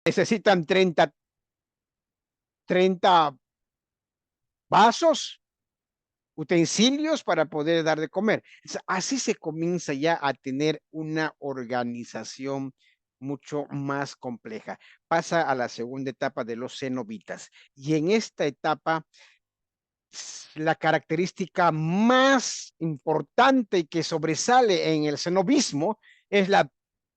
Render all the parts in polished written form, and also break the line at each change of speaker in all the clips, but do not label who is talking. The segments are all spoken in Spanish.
necesitan 30 vasos, utensilios para poder dar de comer. Así se comienza ya a tener una organización mucho más compleja. Pasa a la segunda etapa de los cenobitas. Y en esta etapa, la característica más importante y que sobresale en el cenobismo es la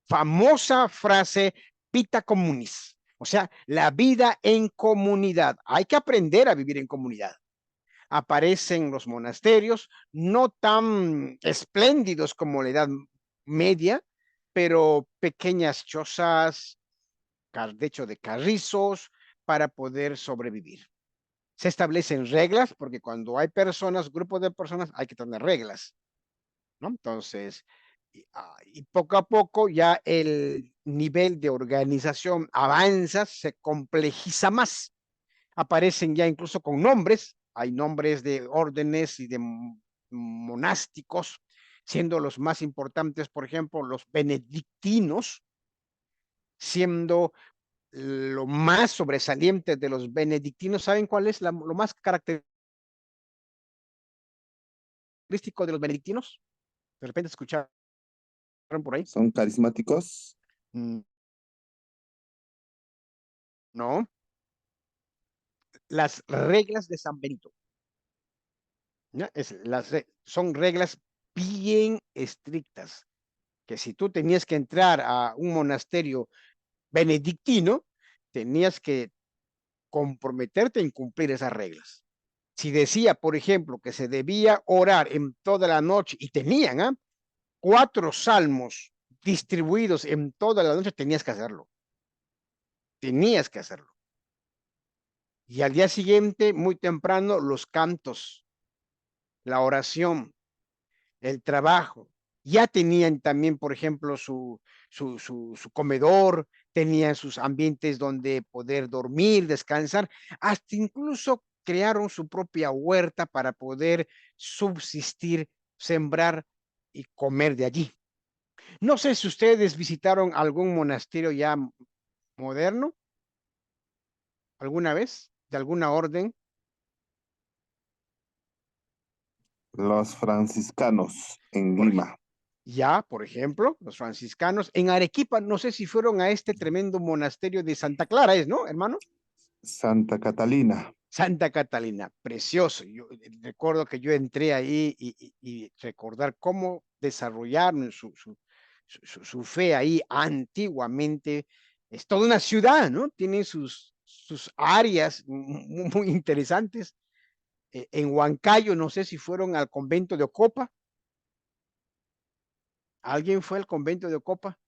famosa frase vita communis, o sea, la vida en comunidad. Hay que aprender a vivir en comunidad. Aparecen los monasterios, no tan espléndidos como la Edad Media, pero pequeñas chozas, de hecho de carrizos, para poder sobrevivir. Se establecen reglas, porque cuando hay personas, grupos de personas, hay que tener reglas, ¿no? Entonces, y poco a poco ya el nivel de organización avanza, se complejiza más. Aparecen ya incluso con nombres, hay nombres de órdenes y de monásticos, siendo los más importantes, por ejemplo, los benedictinos, siendo lo más sobresaliente de los benedictinos. ¿Saben cuál es lo más característico de los benedictinos? De repente escucharon por ahí.
¿Son carismáticos?
Mm, no, las reglas de San Benito. ¿Ya? Son reglas bien estrictas, que si tú tenías que entrar a un monasterio benedictino, tenías que comprometerte en cumplir esas reglas. Si decía, por ejemplo, que se debía orar en toda la noche y tenían 4 salmos distribuidos en toda la noche, tenías que hacerlo. Tenías que hacerlo. Y al día siguiente, muy temprano, los cantos, la oración, el trabajo. Ya tenían también, por ejemplo, su comedor, tenían sus ambientes donde poder dormir, descansar, hasta incluso crearon su propia huerta para poder subsistir, sembrar y comer de allí. No sé si ustedes visitaron algún monasterio ya moderno alguna vez, de alguna orden.
Los franciscanos en
Por
Lima.
Ya, por ejemplo, los franciscanos en Arequipa, no sé si fueron a este tremendo monasterio de Santa Clara, ¿es, no, hermano?
Santa Catalina.
Santa Catalina, precioso. Yo recuerdo que yo entré ahí y recordar cómo desarrollaron su fe ahí antiguamente. Es toda una ciudad, ¿no? Tiene sus áreas muy interesantes. En Huancayo, no sé si fueron al convento de Ocopa. ¿Alguien fue al convento de Ocopa?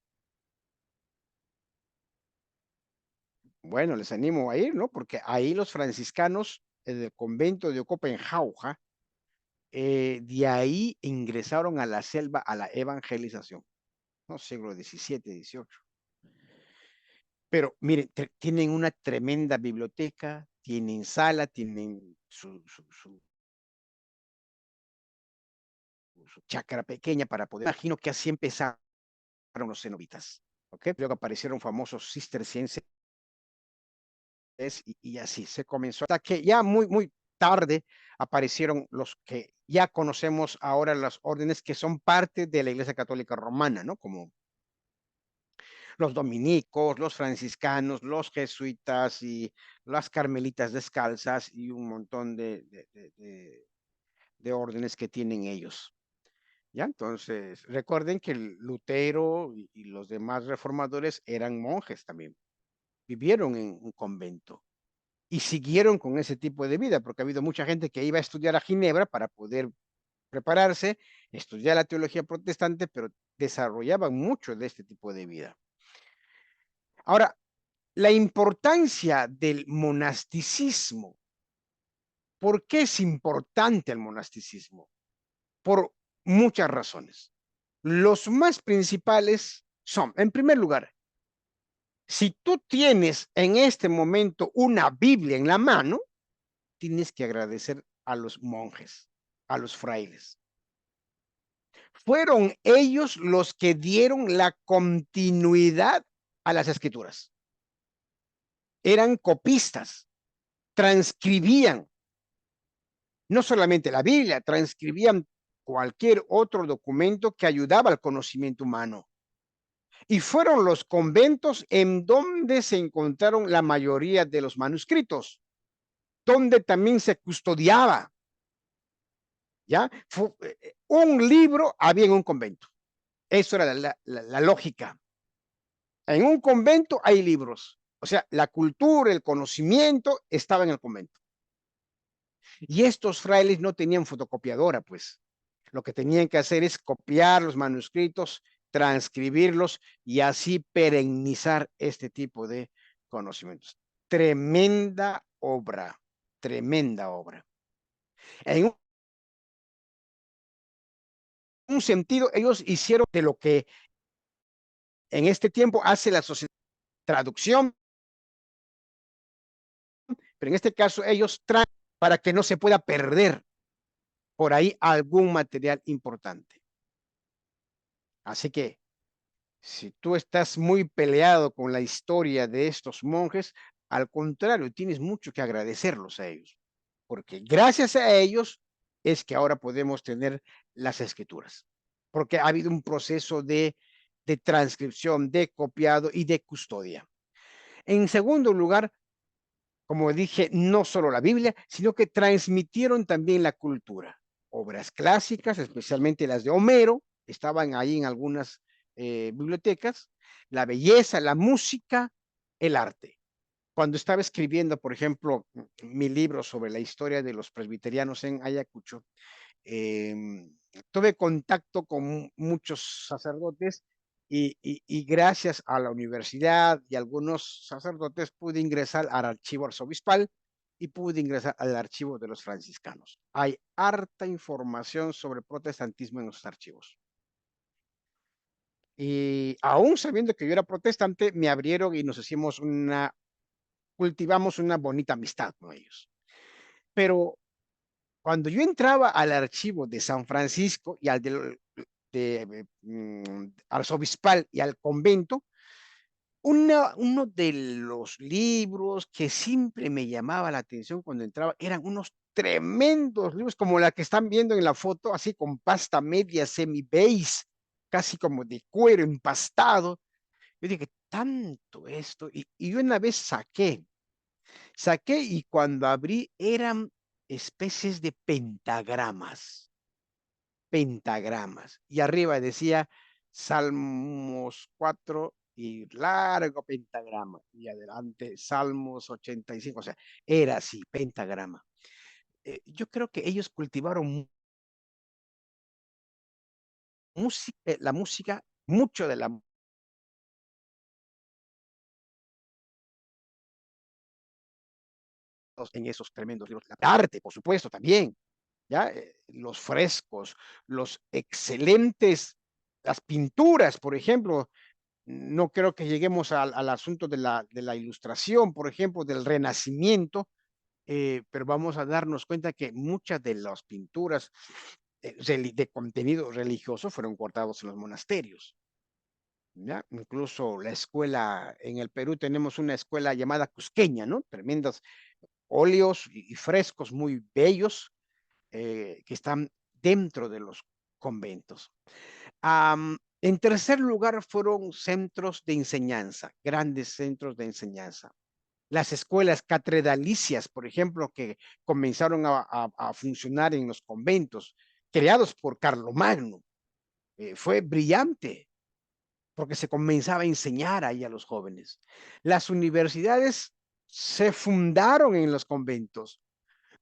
Bueno, les animo a ir, ¿no? Porque ahí los franciscanos del convento de Ocopa en Jauja, de ahí ingresaron a la selva a la evangelización, ¿no? Siglo XVII, XVIII. Pero miren, tienen una tremenda biblioteca, tienen sala, tienen su chacra pequeña para poder. Imagino que así empezaron los cenobitas, ¿ok? Luego aparecieron famosos cistercienses y así se comenzó. Hasta que ya muy tarde aparecieron los que ya conocemos ahora, las órdenes que son parte de la Iglesia Católica Romana, ¿no? Como los dominicos, los franciscanos, los jesuitas y las carmelitas descalzas y un montón de órdenes que tienen ellos. ¿Ya? Entonces, recuerden que Lutero y los demás reformadores eran monjes también, vivieron en un convento y siguieron con ese tipo de vida, porque ha habido mucha gente que iba a estudiar a Ginebra para poder prepararse, estudiar la teología protestante, pero desarrollaban mucho de este tipo de vida. Ahora, la importancia del monasticismo. ¿Por qué es importante el monasticismo? Por muchas razones. Los más principales son, en primer lugar, si tú tienes en este momento una Biblia en la mano, tienes que agradecer a los monjes, a los frailes. Fueron ellos los que dieron la continuidad a las escrituras. eran copistas, transcribían no solamente la Biblia, transcribían cualquier otro documento que ayudaba al conocimiento humano. Y fueron los conventos en donde se encontraron la mayoría de los manuscritos, donde también se custodiaba. ¿Ya? Un libro había en un convento. Eso era la lógica. En un convento hay libros. O sea, la cultura, el conocimiento estaba en el convento. Y estos frailes no tenían fotocopiadora, pues. Lo que tenían que hacer es copiar los manuscritos, transcribirlos y así perennizar este tipo de conocimientos. Tremenda obra, tremenda obra. En un sentido, ellos hicieron de lo que en este tiempo hace la sociedad, traducción, pero en este caso ellos traen para que no se pueda perder por ahí algún material importante. Así que si tú estás muy peleado con la historia de estos monjes, al contrario, tienes mucho que agradecerlos a ellos, porque gracias a ellos es que ahora podemos tener las escrituras, porque ha habido un proceso de transcripción, de copiado y de custodia. En segundo lugar, como dije, no solo la Biblia, sino que transmitieron también la cultura. Obras clásicas, especialmente las de Homero, estaban ahí en algunas bibliotecas, la belleza, la música, el arte. Cuando estaba escribiendo, por ejemplo, mi libro sobre la historia de los presbiterianos en Ayacucho, eh, tuve contacto con muchos sacerdotes y gracias a la universidad y algunos sacerdotes pude ingresar al archivo arzobispal y pude ingresar al archivo de los franciscanos. Hay harta información sobre protestantismo en los archivos. Y aún sabiendo que yo era protestante, me abrieron y nos hicimos cultivamos una bonita amistad con ellos. Pero cuando yo entraba al archivo de San Francisco y al arzobispal y al convento, uno de los libros que siempre me llamaba la atención cuando entraba eran unos tremendos libros como la que están viendo en la foto, así con pasta media semi-beige, casi como de cuero empastado. Yo dije, tanto esto, y yo una vez saqué y cuando abrí eran especies de pentagramas. Y arriba decía Salmos 4 y largo pentagrama. Y adelante Salmos 85. O sea, era así, pentagrama. Yo creo que ellos cultivaron la música, mucho de la en esos tremendos libros. La arte, por supuesto, también. ¿Ya? Los frescos, los excelentes, las pinturas, por ejemplo, no creo que lleguemos al asunto de la ilustración, por ejemplo, del Renacimiento, pero vamos a darnos cuenta que muchas de las pinturas de contenido religioso fueron cortados en los monasterios. ¿Ya? Incluso la escuela, en el Perú tenemos una escuela llamada Cusqueña, ¿no? Tremendos óleos y frescos muy bellos que están dentro de los conventos. En tercer lugar, fueron centros de enseñanza, grandes centros de enseñanza. Las escuelas catedralicias, por ejemplo, que comenzaron a funcionar en los conventos, creados por Carlomagno, fue brillante porque se comenzaba a enseñar ahí a los jóvenes. Las universidades se fundaron en los conventos.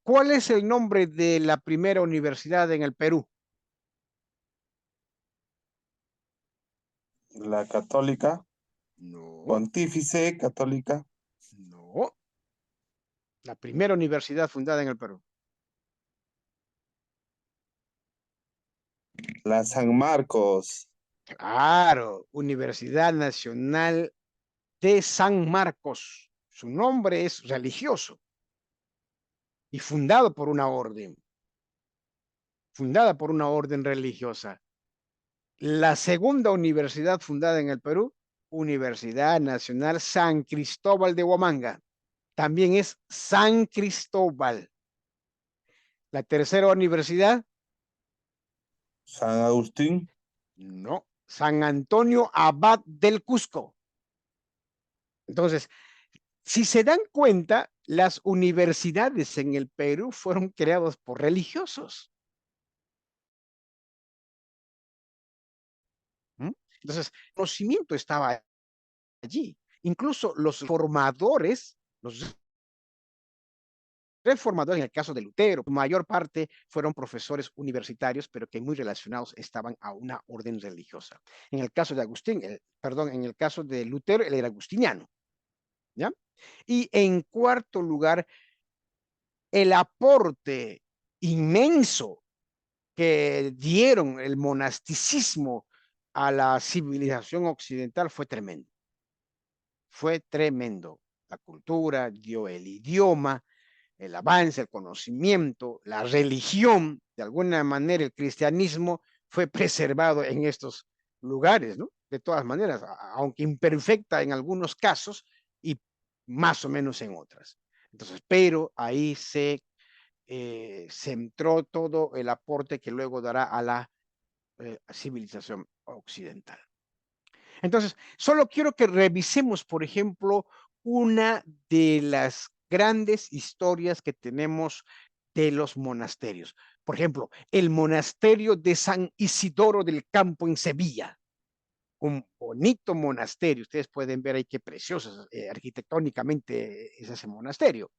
¿Cuál es el nombre de la primera universidad en el Perú?
La católica,
No,
Pontífice Católica,
no. La primera universidad fundada en el Perú.
la San Marcos,
Claro, Universidad Nacional de San Marcos. Su nombre es religioso y fundada por una orden religiosa. La segunda universidad fundada en el Perú, Universidad Nacional San Cristóbal de Huamanga. también es San Cristóbal. La tercera universidad,
San Agustín,
no, San Antonio Abad del Cusco. Entonces, si se dan cuenta, las universidades en el Perú fueron creadas por religiosos. ¿Mm? Entonces, el conocimiento estaba allí. Incluso los formadores, los reformadores, en el caso de Lutero, mayor parte fueron profesores universitarios, pero que muy relacionados estaban a una orden religiosa. En el caso de Agustín, perdón, en el caso de Lutero, él era agustiniano, ¿ya? Y en cuarto lugar, el aporte inmenso que dieron el monasticismo a la civilización occidental fue tremendo. Fue tremendo. La cultura dio el idioma, el avance, el conocimiento, la religión, de alguna manera el cristianismo fue preservado en estos lugares, ¿no? De todas maneras, aunque imperfecta en algunos casos y más o menos en otras. Entonces, pero ahí se centró todo el aporte que luego dará a la civilización occidental. Entonces, solo quiero que revisemos, por ejemplo, una de las grandes historias que tenemos de los monasterios. Por ejemplo, el monasterio de San Isidoro del Campo en Sevilla, un bonito monasterio. Ustedes pueden ver ahí qué precioso arquitectónicamente es ese monasterio.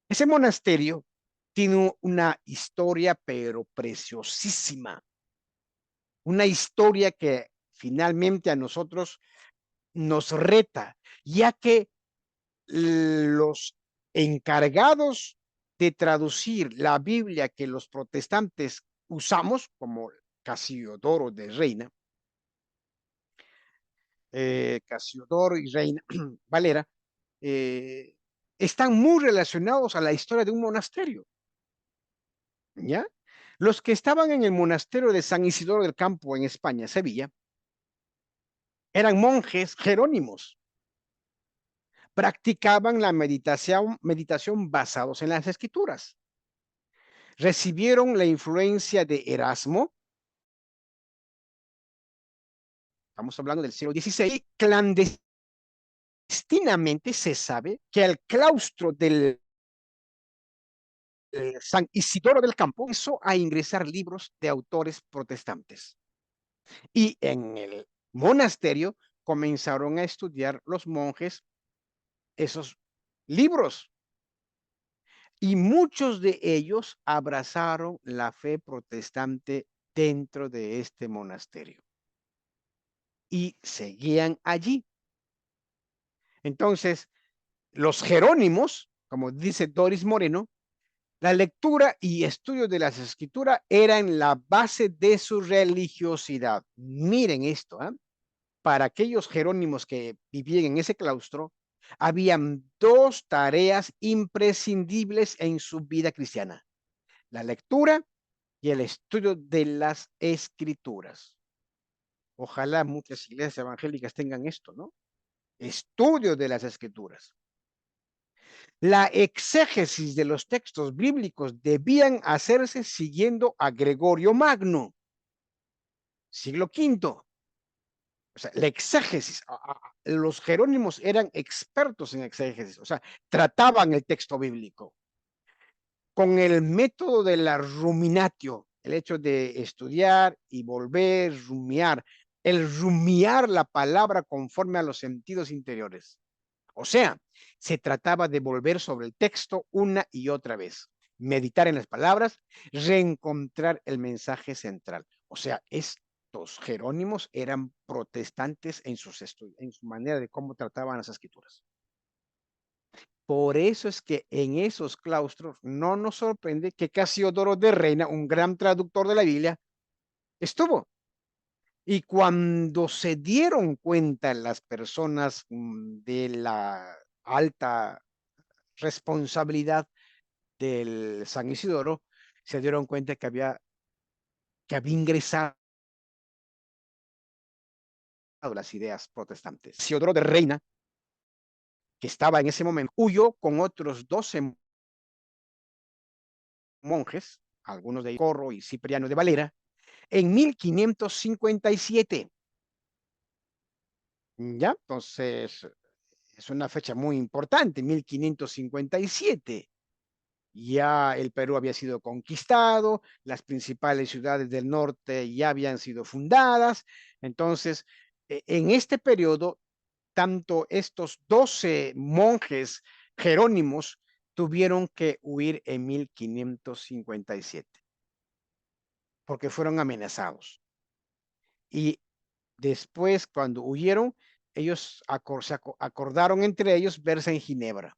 Ese monasterio tiene una historia, pero preciosísima. Una historia que finalmente a nosotros nos reta, ya que los encargados de traducir la Biblia que los protestantes usamos, como Casiodoro de Reina, Casiodoro y Reina Valera, están muy relacionados a la historia de un monasterio, ¿ya? Los que estaban en el monasterio de San Isidoro del Campo en España, Sevilla, eran monjes jerónimos. Practicaban la meditación basados en las escrituras. Recibieron la influencia de Erasmo, estamos hablando del siglo XVI, y clandestinamente se sabe que el claustro del San Isidoro del Campo empezó a ingresar libros de autores protestantes. Y en el monasterio comenzaron a estudiar los monjes esos libros. Y muchos de ellos abrazaron la fe protestante dentro de este monasterio y seguían allí. Entonces, los jerónimos, como dice Doris Moreno, la lectura y estudio de las escrituras eran la base de su religiosidad. Miren esto, ¿eh? Para aquellos jerónimos que vivían en ese claustro, habían dos tareas imprescindibles en su vida cristiana: la lectura y el estudio de las escrituras. Ojalá muchas iglesias evangélicas tengan esto, ¿no? Estudio de las escrituras. La exégesis de los textos bíblicos debían hacerse siguiendo a Gregorio Magno, siglo V. O sea, la exégesis, los jerónimos eran expertos en exégesis, o sea, trataban el texto bíblico con el método de la ruminatio, el hecho de estudiar y volver, rumiar, el rumiar la palabra conforme a los sentidos interiores. O sea, se trataba de volver sobre el texto una y otra vez, meditar en las palabras, reencontrar el mensaje central. O sea, estos jerónimos eran protestantes en en su manera de cómo trataban las escrituras. Por eso es que en esos claustros no nos sorprende que Casiodoro de Reina, un gran traductor de la Biblia, estuvo. Y cuando se dieron cuenta las personas de la alta responsabilidad del San Isidoro, se dieron cuenta que había ingresado las ideas protestantes. Casiodoro de Reina que estaba en ese momento, huyó con otros 12 monjes, algunos de ellos Corro y Cipriano de Valera, en 1557. ¿Ya? Entonces, es una fecha muy importante, 1557. Ya el Perú había sido conquistado, las principales ciudades del norte ya habían sido fundadas. Entonces, en este periodo, tanto estos 12 monjes jerónimos tuvieron que huir en 1557 porque fueron amenazados. Y después, cuando huyeron, ellos acordaron entre ellos verse en Ginebra.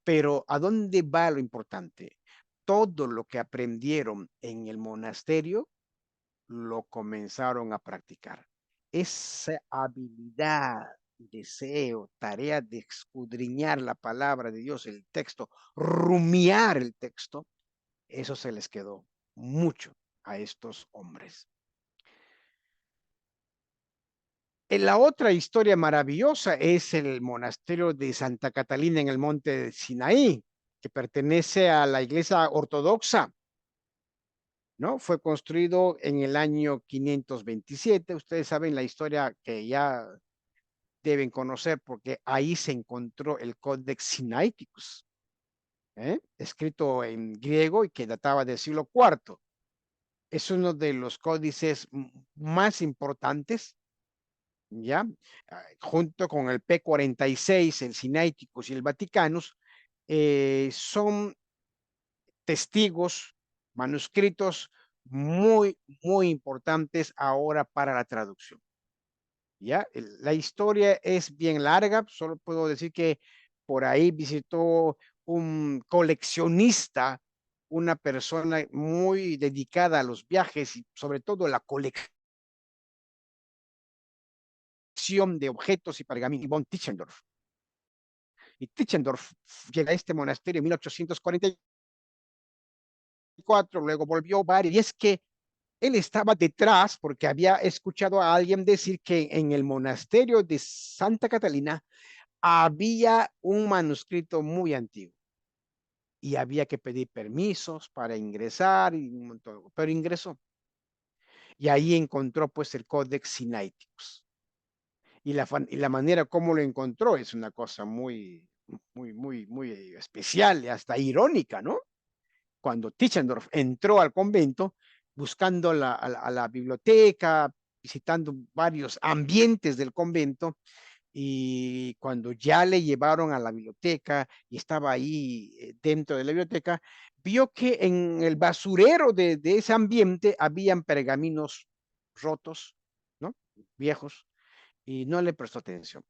Pero ¿a dónde va lo importante? Todo lo que aprendieron en el monasterio lo comenzaron a practicar. Esa habilidad, deseo, tarea de escudriñar la palabra de Dios, el texto, rumiar el texto, eso se les quedó mucho a estos hombres. La otra historia maravillosa es el monasterio de Santa Catalina en el monte de Sinaí, que pertenece a la iglesia ortodoxa, ¿no? Fue construido en el año 527. Ustedes saben la historia que ya deben conocer porque ahí se encontró el Codex Sinaiticus, escrito en griego y que databa del siglo IV. Es uno de los códices más importantes, ¿ya? Junto con el P46, el Sinaiticus y el Vaticanus, son testigos, manuscritos muy, muy importantes ahora para la traducción. ¿Ya? La historia es bien larga, solo puedo decir que por ahí visitó un coleccionista, una persona muy dedicada a los viajes y sobre todo la colección de objetos y pergaminos, von Tischendorf. Y Tischendorf llega a este monasterio en 1844, luego volvió varios, y es que él estaba detrás porque había escuchado a alguien decir que en el monasterio de Santa Catalina había un manuscrito muy antiguo y había que pedir permisos para ingresar y un montón, pero ingresó y ahí encontró pues el Codex Sinaiticus y la manera como lo encontró es una cosa muy, muy, muy, muy especial, hasta irónica, ¿no? Cuando Tischendorf entró al convento buscando a la biblioteca, visitando varios ambientes del convento, y cuando ya le llevaron a la biblioteca y estaba ahí dentro de la biblioteca, vio que en el basurero de ese ambiente habían pergaminos rotos, ¿no? Viejos, y no le prestó atención.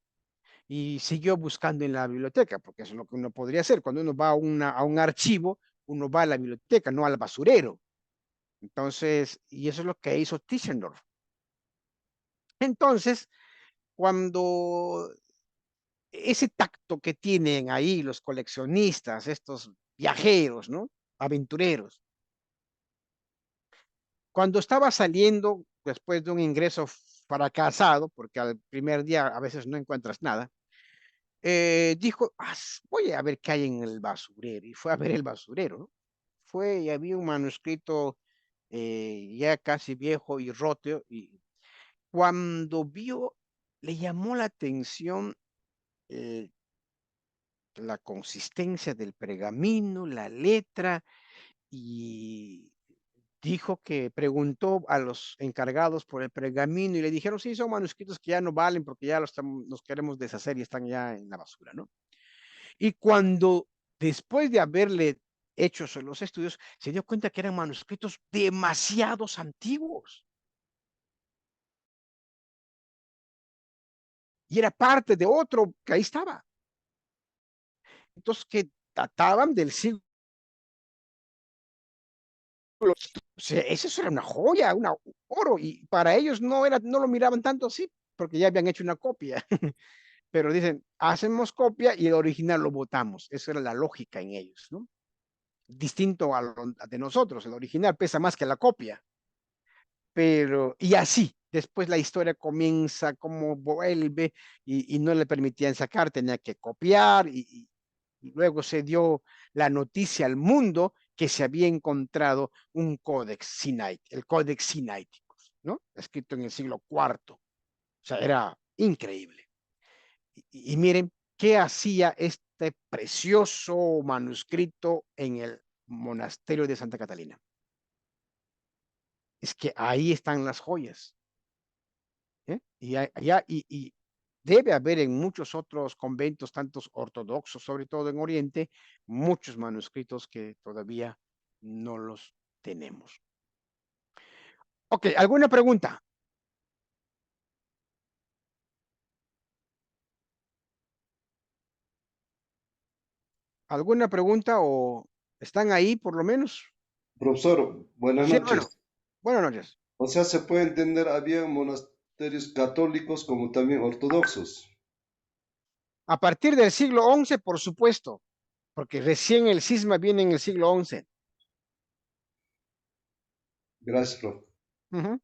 Y siguió buscando en la biblioteca, porque eso es lo que uno podría hacer. Cuando uno va a un archivo, uno va a la biblioteca, no al basurero. Entonces, y eso es lo que hizo Tischendorf. Entonces, cuando ese tacto que tienen ahí los coleccionistas, estos viajeros, ¿no? Aventureros. Cuando estaba saliendo después de un ingreso fracasado, porque al primer día a veces no encuentras nada, dijo, voy a ver qué hay en el basurero. Y fue a ver el basurero, ¿no? Fue y había un manuscrito ya casi viejo y roto. Y cuando vio, le llamó la atención eh, la consistencia del pergamino, la letra, y dijo que preguntó a los encargados por el pergamino y le dijeron, sí, son manuscritos que ya no valen porque ya los queremos deshacer y están ya en la basura, ¿no? Y cuando después de haberle hecho los estudios, se dio cuenta que eran manuscritos demasiados antiguos y era parte de otro que ahí estaba. Entonces, que databan del siglo. O sea, eso era una joya, un oro, y para ellos no lo miraban tanto así, porque ya habían hecho una copia. Pero dicen, hacemos copia y el original lo botamos. Esa era la lógica en ellos, ¿no? Distinto a de nosotros, el original pesa más que la copia. Pero, y así, después la historia comienza como vuelve y no le permitían sacar, tenía que copiar y luego se dio la noticia al mundo que se había encontrado un códex Sinaiticus, el códex Sinaiticus, ¿no? Escrito en el siglo IV. O sea, era increíble. Y miren, ¿qué hacía este precioso manuscrito en el monasterio de Santa Catalina? Es que ahí están las joyas. ¿Eh? Y debe haber en muchos otros conventos, tantos ortodoxos, sobre todo en Oriente, muchos manuscritos que todavía no los tenemos. Ok, ¿alguna pregunta? ¿Alguna pregunta o están ahí por lo menos?
Profesor, buenas
Sí, bueno,
noches.
buenas noches.
O sea, se puede entender, había monasterios católicos como también ortodoxos.
A partir del siglo XI, por supuesto, porque recién el cisma viene en el siglo XI.
Gracias, profe.
Ujú.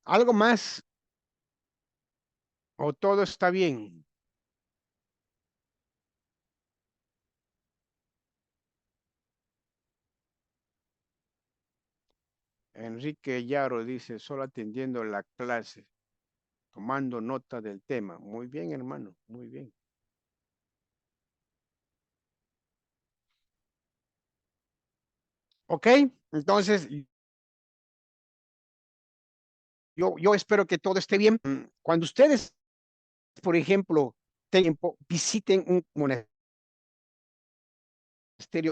¿Algo más o todo está bien? Enrique Yaro dice, solo atendiendo la clase, tomando nota del tema. Muy bien, hermano, muy bien. Ok, entonces yo espero que todo esté bien. Cuando ustedes, por ejemplo, visiten un monasterio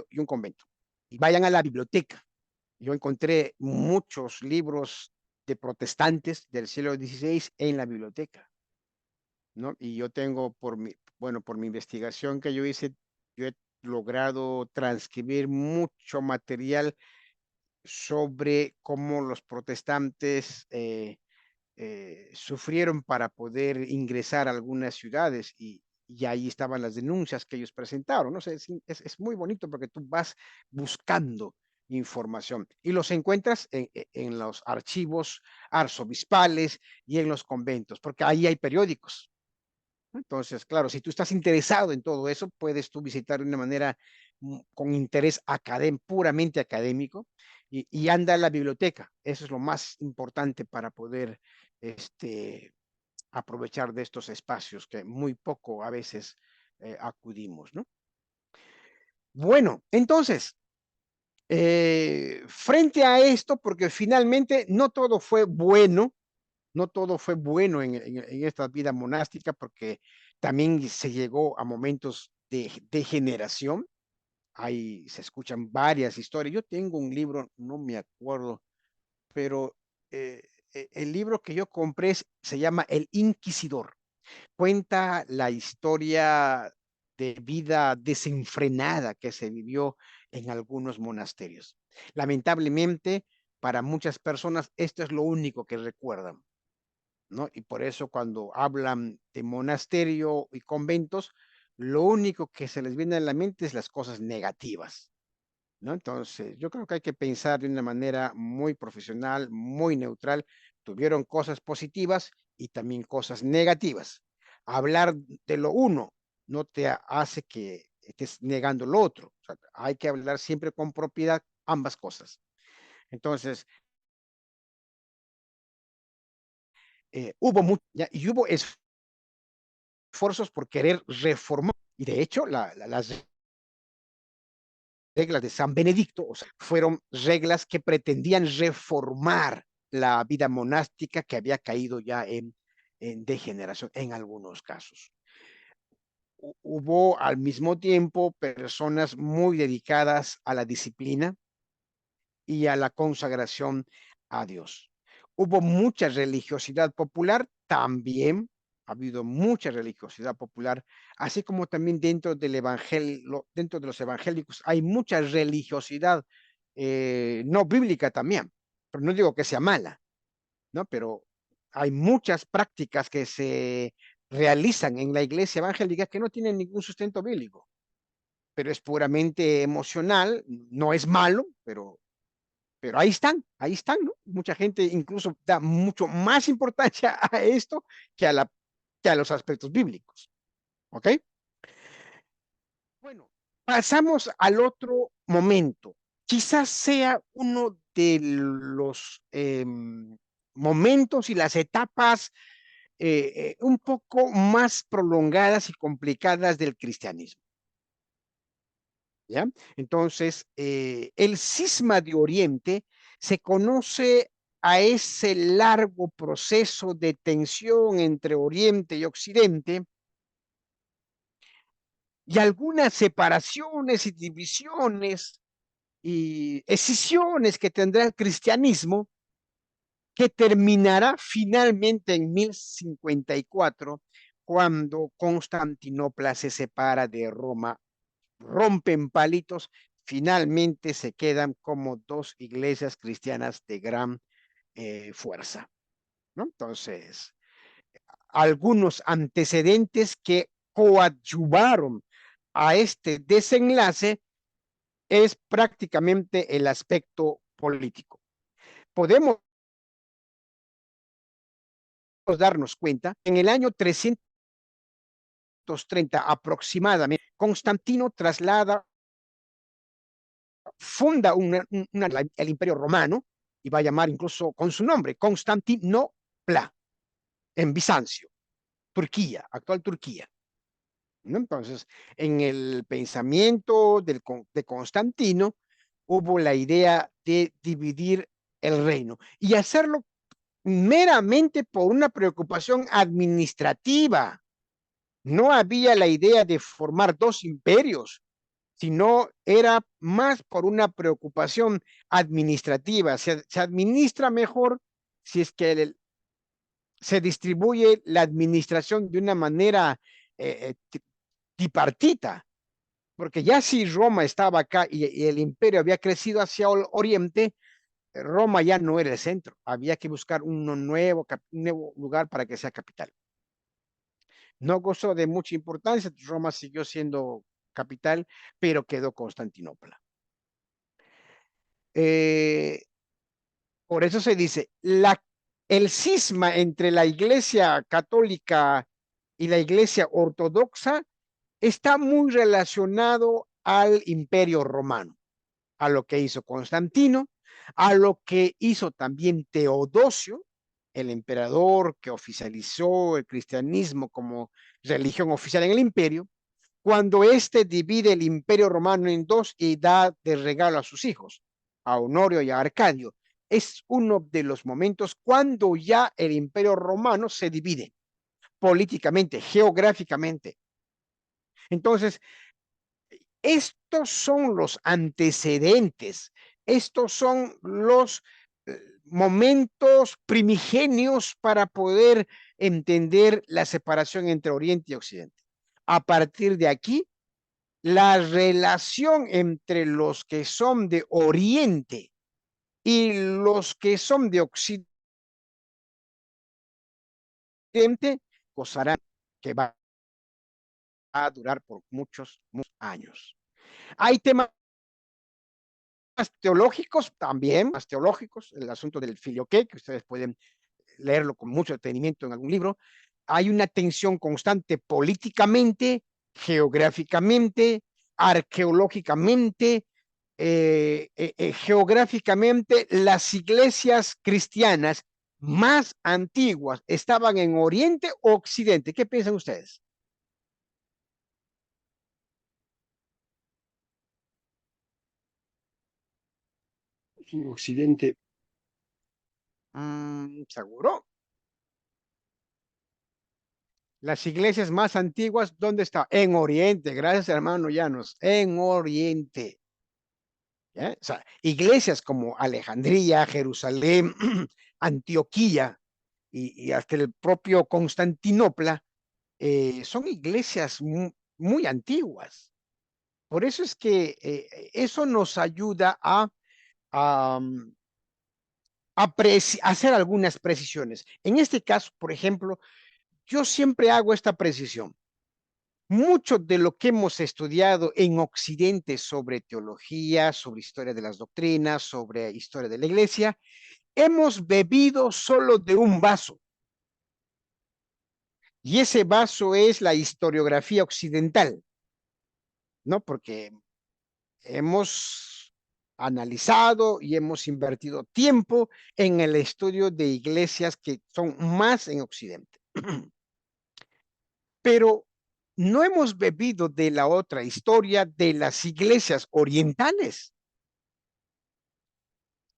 y un convento y vayan a la biblioteca. Yo encontré muchos libros de protestantes del siglo XVI en la biblioteca, ¿no? Y yo tengo bueno, por mi investigación que yo hice, yo he logrado transcribir mucho material sobre cómo los protestantes sufrieron para poder ingresar a algunas ciudades y ahí estaban las denuncias que ellos presentaron. ¿No? Es muy bonito porque tú vas buscando información y los encuentras en los archivos arzobispales y en los conventos, porque ahí hay periódicos. Entonces, claro, si tú estás interesado en todo eso, puedes tú visitar de una manera con interés puramente académico y anda a la biblioteca. Eso es lo más importante para poder este, aprovechar de estos espacios que muy poco a veces acudimos, ¿no? Bueno, entonces, frente a esto, porque finalmente no todo fue bueno, no todo fue bueno en esta vida monástica, porque también se llegó a momentos de degeneración. Ahí se escuchan varias historias. Yo tengo un libro, no me acuerdo, pero el libro que yo compré se llama El Inquisidor. Cuenta la historia de vida desenfrenada que se vivió en algunos monasterios. Lamentablemente, para muchas personas, esto es lo único que recuerdan, ¿no? Y por eso cuando hablan de monasterio y conventos, lo único que se les viene a la mente es las cosas negativas, ¿no? Entonces, yo creo que hay que pensar de una manera muy profesional, muy neutral. Tuvieron cosas positivas y también cosas negativas. Hablar de lo uno no te hace que estés negando lo otro. O sea, hay que hablar siempre con propiedad ambas cosas. Entonces, hubo mucho, y hubo esfuerzos por querer reformar. Y de hecho, las reglas de San Benedicto, o sea, fueron reglas que pretendían reformar la vida monástica que había caído ya en degeneración en algunos casos. Hubo al mismo tiempo personas muy dedicadas a la disciplina y a la consagración a Dios. Hubo mucha religiosidad popular también, ha habido mucha religiosidad popular, así como también dentro del evangelio, dentro de los evangélicos hay mucha religiosidad no bíblica también, pero no digo que sea mala, ¿no? Pero hay muchas prácticas que se realizan en la iglesia evangélica que no tienen ningún sustento bíblico, pero es puramente emocional, no es malo, pero pero ahí están, ¿no? Mucha gente incluso da mucho más importancia a esto que que a los aspectos bíblicos, ¿ok? Bueno, pasamos al otro momento. Quizás sea uno de los momentos y las etapas un poco más prolongadas y complicadas del cristianismo. ¿Ya? Entonces, el cisma de Oriente se conoce a ese largo proceso de tensión entre Oriente y Occidente y algunas separaciones y divisiones y escisiones que tendrá el cristianismo, que terminará finalmente en 1054, cuando Constantinopla se separa de Roma, rompen palitos, finalmente se quedan como dos iglesias cristianas de gran fuerza, ¿no? Entonces, algunos antecedentes que coadyuvaron a este desenlace es prácticamente el aspecto político. Podemos darnos cuenta, en el año 330 aproximadamente, Constantino funda el Imperio Romano, y va a llamar incluso con su nombre, Constantinopla, en Bizancio, Turquía, actual Turquía, ¿no? Entonces, en el pensamiento de Constantino hubo la idea de dividir el reino y hacerlo meramente por una preocupación administrativa. No había la idea de formar dos imperios, sino era más por una preocupación administrativa. Se administra mejor si es que se distribuye la administración de una manera tripartita, porque ya si Roma estaba acá y el imperio había crecido hacia el oriente, Roma ya no era el centro, había que buscar un nuevo lugar para que sea capital. No gozó de mucha importancia, Roma siguió siendo capital, pero quedó Constantinopla. Eh, por eso se dice, el cisma entre la iglesia católica y la iglesia ortodoxa está muy relacionado al imperio romano, a lo que hizo Constantino, a lo que hizo también Teodosio, el emperador que oficializó el cristianismo como religión oficial en el imperio, cuando éste divide el imperio romano en dos y da de regalo a sus hijos, a Honorio y a Arcadio. Es uno de los momentos cuando ya el imperio romano se divide políticamente, geográficamente. Entonces, estos son los antecedentes, estos son los momentos primigenios para poder entender la separación entre Oriente y Occidente. A partir de aquí, la relación entre los que son de Oriente y los que son de Occidente gozarán, que va a durar por muchos, muchos años. Hay temas teológicos también, más teológicos, el asunto del filioque, que ustedes pueden leerlo con mucho detenimiento en algún libro. Hay una tensión constante políticamente, geográficamente, arqueológicamente, geográficamente. Las iglesias cristianas más antiguas estaban en Oriente o Occidente. ¿Qué piensan ustedes?
En Occidente.
¿Seguro? Las iglesias más antiguas, ¿dónde está? En Oriente, gracias hermano Llanos, en Oriente. ¿Ya? O sea, iglesias como Alejandría, Jerusalén, Antioquía y hasta el propio Constantinopla son iglesias muy antiguas. Por eso es que eso nos ayuda a, hacer algunas precisiones. En este caso, por ejemplo, yo siempre hago esta precisión. mucho de lo que hemos estudiado en Occidente sobre teología, sobre historia de las doctrinas, sobre historia de la iglesia, hemos bebido solo de un vaso. Y ese vaso es la historiografía occidental, ¿no? Porque hemos analizado y hemos invertido tiempo en el estudio de iglesias que son más en Occidente. Pero no hemos bebido de la otra historia de las iglesias orientales.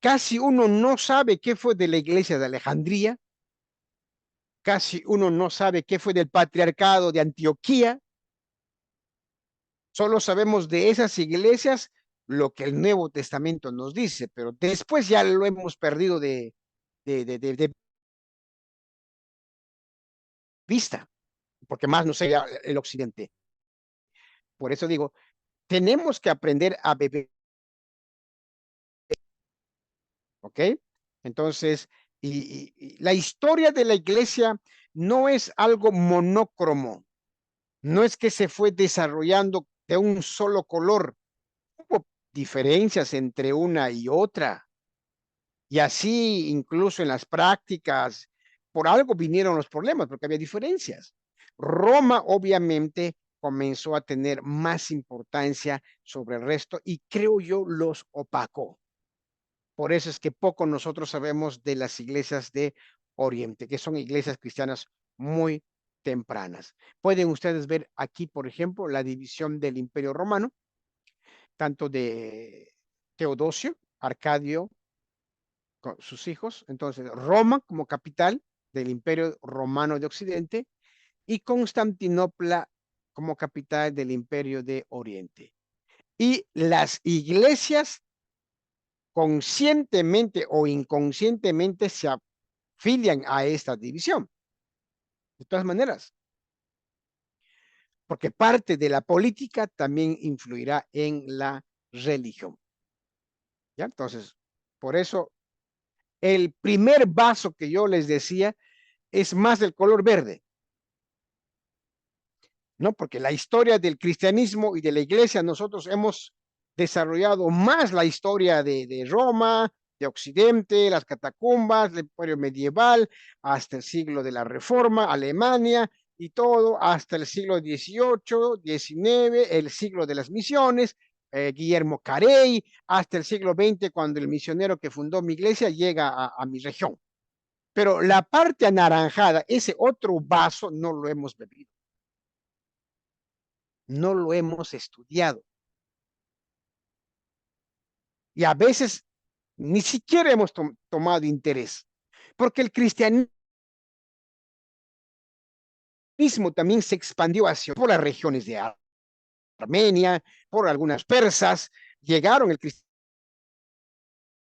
Casi uno no sabe qué fue de la iglesia de Alejandría, casi uno no sabe qué fue del patriarcado de Antioquía. Solo sabemos de esas iglesias lo que el Nuevo Testamento nos dice, pero después ya lo hemos perdido de vista, porque más no sé el Occidente. Por eso digo, tenemos que aprender a beber, ¿ok? Entonces, y la historia de la iglesia no es algo monócromo, no es que se fue desarrollando de un solo color, hubo diferencias entre una y otra. Y así, incluso en las prácticas, por algo vinieron los problemas, porque había diferencias. Roma, obviamente, comenzó a tener más importancia sobre el resto y creo yo los opacó. Por eso es que poco nosotros sabemos de las iglesias de Oriente, que son iglesias cristianas muy tempranas. Pueden ustedes ver aquí, por ejemplo, la división del Imperio Romano, tanto de Teodosio, Arcadio, con sus hijos. Entonces, Roma como capital del Imperio Romano de Occidente y Constantinopla como capital del Imperio de Oriente. Y las iglesias conscientemente o inconscientemente se afilian a esta división. De todas maneras, porque parte de la política también influirá en la religión. ¿Ya? Entonces, por eso, el primer vaso que yo les decía es más del color verde, ¿no? Porque la historia del cristianismo y de la iglesia, nosotros hemos desarrollado más la historia de Roma, de Occidente, las catacumbas, el imperio medieval, hasta el siglo de la Reforma, Alemania y todo, hasta el siglo XVIII, XIX, el siglo de las misiones, Guillermo Carey, hasta el siglo XX, cuando el misionero que fundó mi iglesia llega a mi región. Pero la parte anaranjada, ese otro vaso, no lo hemos bebido. No lo hemos estudiado. Y a veces ni siquiera hemos tomado interés, porque el cristianismo también se expandió hacia por las regiones de Armenia, por algunas persas, llegaron el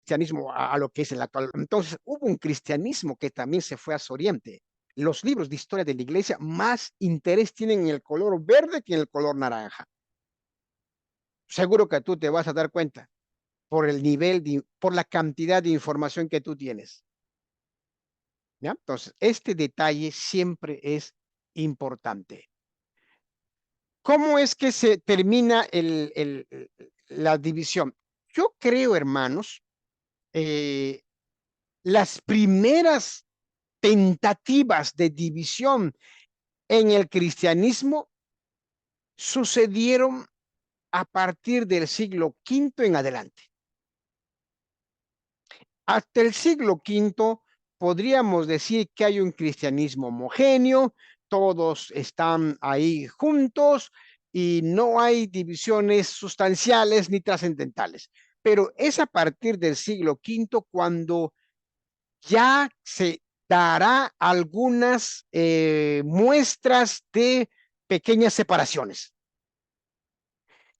cristianismo a lo que es el actual. Entonces hubo un cristianismo que también se fue hacia Oriente. Los libros de historia de la iglesia más interés tienen en el color verde que en el color naranja. Seguro que tú te vas a dar cuenta por el nivel, por la cantidad de información que tú tienes. ¿Ya? Entonces, este detalle siempre es importante. ¿Cómo es que se termina la división? Yo creo, hermanos, eh, las primeras tentativas de división en el cristianismo sucedieron a partir del siglo V en adelante. Hasta el siglo V podríamos decir que hay un cristianismo homogéneo, todos están ahí juntos y no hay divisiones sustanciales ni trascendentales. Pero es a partir del siglo V cuando ya se dará algunas muestras de pequeñas separaciones.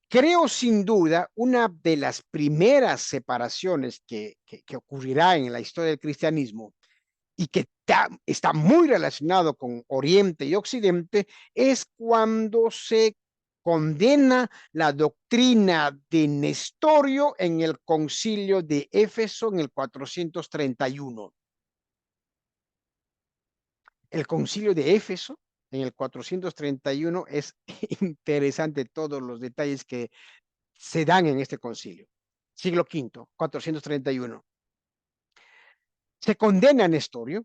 Creo sin duda una de las primeras separaciones que ocurrirá en la historia del cristianismo y que está muy relacionado con Oriente y Occidente es cuando se condena la doctrina de Nestorio en el concilio de Éfeso en el 431. El concilio de Éfeso en el 431, es interesante todos los detalles que se dan en este concilio. Siglo V, 431. Se condena a Nestorio,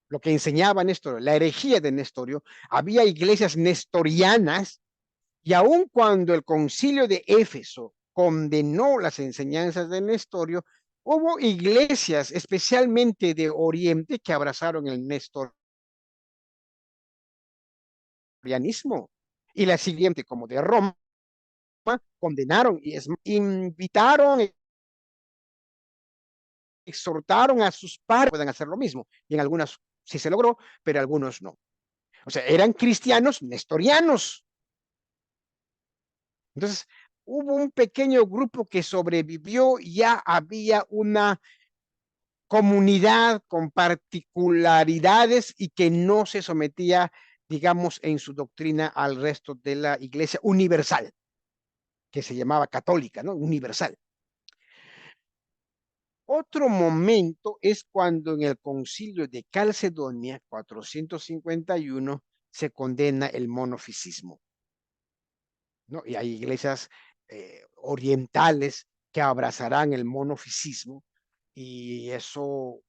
lo que enseñaba Nestorio, la herejía de Nestorio. Había iglesias nestorianas, y aun cuando el concilio de Éfeso condenó las enseñanzas de Nestorio, hubo iglesias, especialmente de Oriente, que abrazaron el nestorianismo. Y la siguiente, como de Roma, condenaron y invitaron, exhortaron a sus padres que puedan hacer lo mismo. Y en algunas sí se logró, pero algunos no. O sea, eran cristianos nestorianos. Entonces, hubo un pequeño grupo que sobrevivió, ya había una comunidad con particularidades y que no se sometía, digamos, en su doctrina al resto de la iglesia universal, que se llamaba católica, ¿no? Universal. Otro momento es cuando en el concilio de Calcedonia, 451, se condena el monofisismo, ¿no? Y hay iglesias orientales que abrazarán el monofisismo, y eso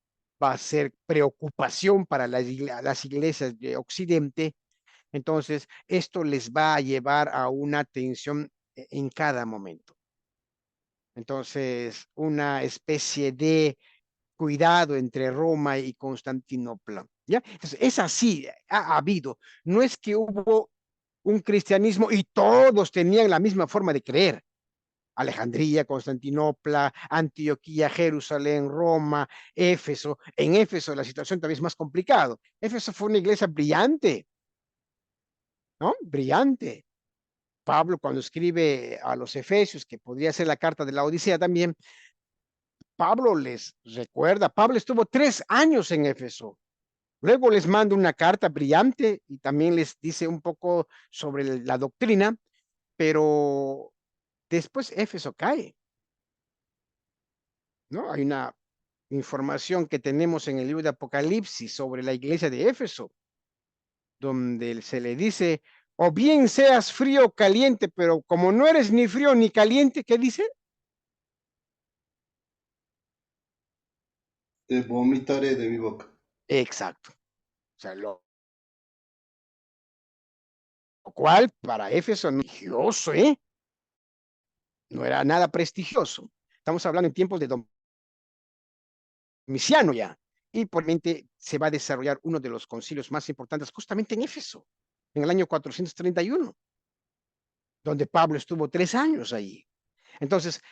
va a ser preocupación para las iglesias de Occidente. Entonces, esto les va a llevar a una tensión en cada momento. Entonces, una especie de cuidado entre Roma y Constantinopla. ¿Ya? Entonces, es así, ha habido. No es que hubo un cristianismo y todos tenían la misma forma de creer. Alejandría, Constantinopla, Antioquía, Jerusalén, Roma, Éfeso. En Éfeso la situación también es más complicada. Éfeso fue una iglesia brillante, ¿no? Brillante. Pablo, cuando escribe a los Efesios, que podría ser la carta de la Odisea también, Pablo les recuerda, Pablo estuvo 3 años en Éfeso. Luego les manda una carta brillante y también les dice un poco sobre la doctrina, pero después Éfeso cae, ¿no? Hay una información que tenemos en el libro de Apocalipsis sobre la iglesia de Éfeso, donde se le dice, o bien seas frío o caliente, pero como no eres ni frío ni caliente, ¿qué dice?
Te vomitaré de mi boca.
Exacto. O sea, lo cual para Éfeso no era prestigioso, ¿eh? No era nada prestigioso. Estamos hablando en tiempos de Domiciano ya. Y por mente se va a desarrollar uno de los concilios más importantes justamente en Éfeso, en el año 431, donde Pablo estuvo 3 años ahí. Entonces,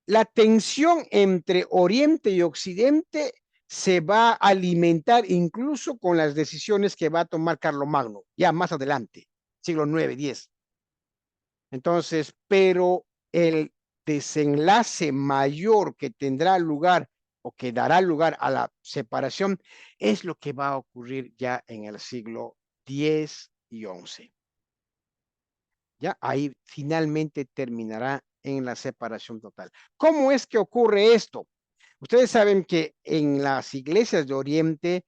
la tensión entre Oriente y Occidente se va a alimentar incluso con las decisiones que va a tomar Carlomagno, ya más adelante, siglo IX, X. Entonces, pero el desenlace mayor que tendrá lugar o que dará lugar a la separación es lo que va a ocurrir ya en el siglo X y XI. Ya ahí finalmente terminará en la separación total. ¿Cómo es que ocurre esto? Ustedes saben que en las iglesias de Oriente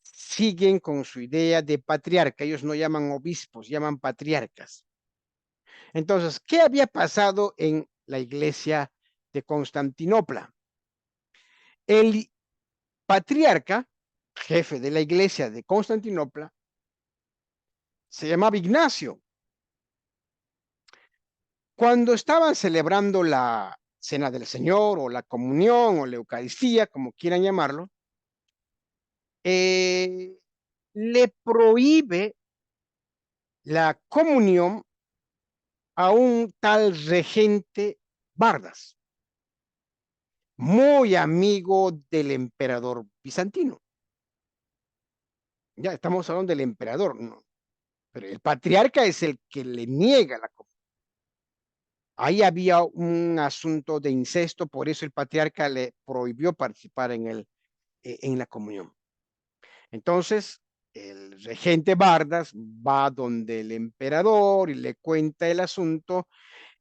siguen con su idea de patriarca. Ellos no llaman obispos, llaman patriarcas. Entonces, ¿qué había pasado en la iglesia de Constantinopla? El patriarca, jefe de la iglesia de Constantinopla, se llamaba Ignacio. Cuando estaban celebrando la Cena del Señor o la comunión o la Eucaristía, como quieran llamarlo, le prohíbe la comunión a un tal regente Bardas, muy amigo del emperador bizantino. Ya estamos hablando del emperador, ¿no? Pero el patriarca es el que le niega la comunión. Ahí había un asunto de incesto, por eso el patriarca le prohibió participar en la comunión. Entonces, el regente Bardas va donde el emperador y le cuenta el asunto,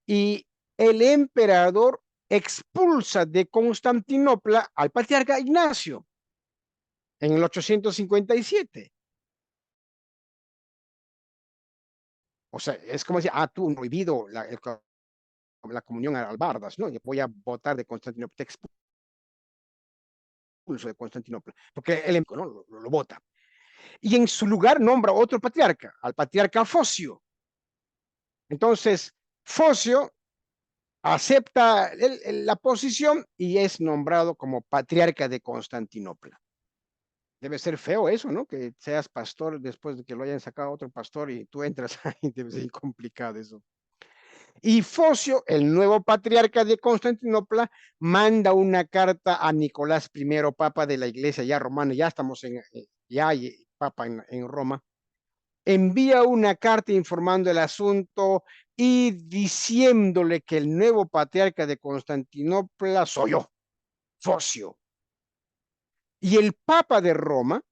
y el emperador expulsa de Constantinopla al patriarca Ignacio en el 857. O sea, es como decir, tú prohibido la comunión al Bardas, ¿no? Yo voy a votar de Constantinopla, te expulso de Constantinopla, porque él ¿no? lo vota. Y en su lugar nombra otro patriarca, al patriarca Focio. Entonces, Focio acepta la posición y es nombrado como patriarca de Constantinopla. Debe ser feo eso, ¿no? Que seas pastor después de que lo hayan sacado otro pastor y tú entras ahí, debe ser complicado eso. Y Focio, el nuevo patriarca de Constantinopla, manda una carta a Nicolás I, papa de la iglesia ya romana, ya estamos ya hay papa en Roma, envía una carta informando el asunto y diciéndole que el nuevo patriarca de Constantinopla soy yo, Focio. Y el papa de Roma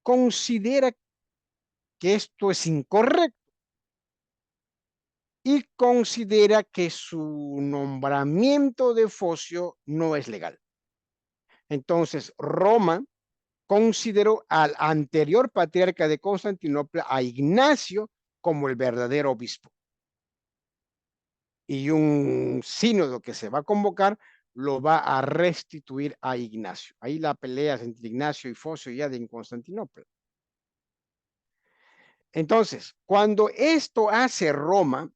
considera que esto es incorrecto y considera que su nombramiento de Focio no es legal. Entonces, Roma consideró al anterior patriarca de Constantinopla, a Ignacio, como el verdadero obispo. Y un sínodo que se va a convocar lo va a restituir a Ignacio. Ahí la pelea entre Ignacio y Focio ya de Constantinopla. Entonces, cuando esto hace Roma,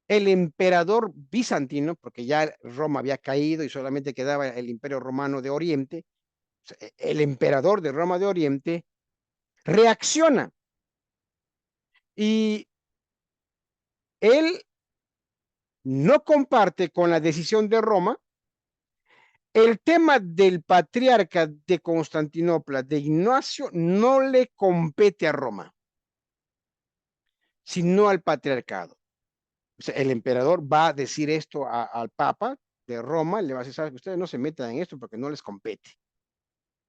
el emperador bizantino, porque ya Roma había caído y solamente quedaba el imperio romano de Oriente, el emperador de Roma de Oriente reacciona y él no comparte con la decisión de Roma. El tema del patriarca de Constantinopla, de Ignacio, no le compete a Roma, sino al patriarcado. O sea, el emperador va a decir esto al papa de Roma, le va a decir, ¿sabes? Que ustedes no se metan en esto porque no les compete.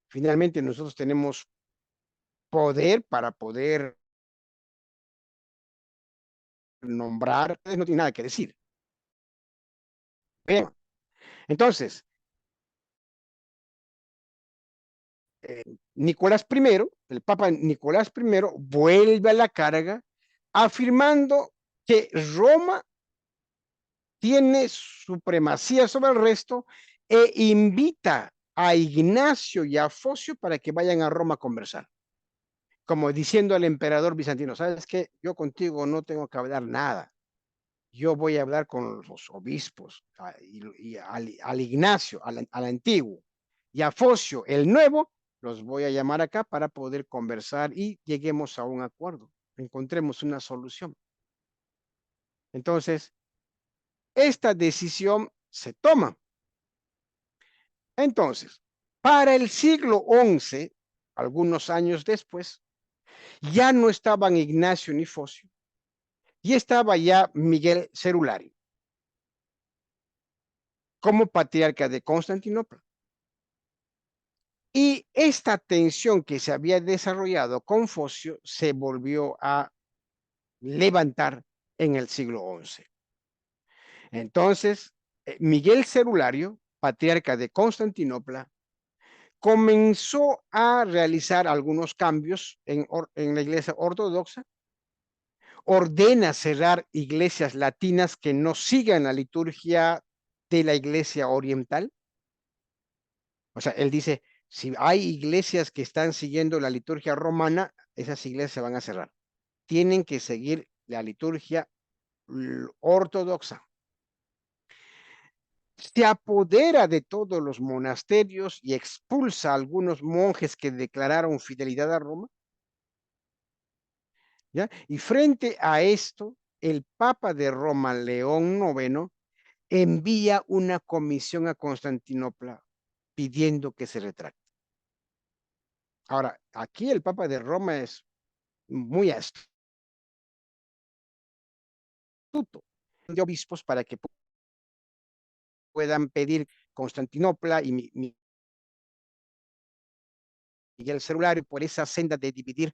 Finalmente nosotros tenemos poder para poder nombrar, no tiene nada que decir. Bien. Entonces, Nicolás I, el Papa Nicolás I, vuelve a la carga afirmando que Roma tiene supremacía sobre el resto e invita a Ignacio y a Focio para que vayan a Roma a conversar. Como diciendo al emperador bizantino, ¿sabes qué? Yo contigo no tengo que hablar nada. Yo voy a hablar con los obispos y al Ignacio, al antiguo, y a Focio, el nuevo, los voy a llamar acá para poder conversar y lleguemos a un acuerdo, encontremos una solución. Entonces, esta decisión se toma. Entonces, para el siglo XI, algunos años después, ya no estaban Ignacio ni Focio, y estaba ya Miguel Cerulario como patriarca de Constantinopla. Y esta tensión que se había desarrollado con Focio se volvió a levantar en el siglo XI. Entonces, Miguel Cerulario, patriarca de Constantinopla, comenzó a realizar algunos cambios en la iglesia ortodoxa, ordena cerrar iglesias latinas que no sigan la liturgia de la iglesia oriental. O sea, él dice, si hay iglesias que están siguiendo la liturgia romana, esas iglesias se van a cerrar. Tienen que seguir la liturgia ortodoxa. Se apodera de todos los monasterios y expulsa a algunos monjes que declararon fidelidad a Roma. ¿Ya? Y frente a esto, el Papa de Roma, León IX, envía una comisión a Constantinopla pidiendo que se retracte. Ahora, aquí el Papa de Roma es muy astuto de obispos para que puedan pedir Constantinopla y Miguel Cerulario por esa senda de dividir.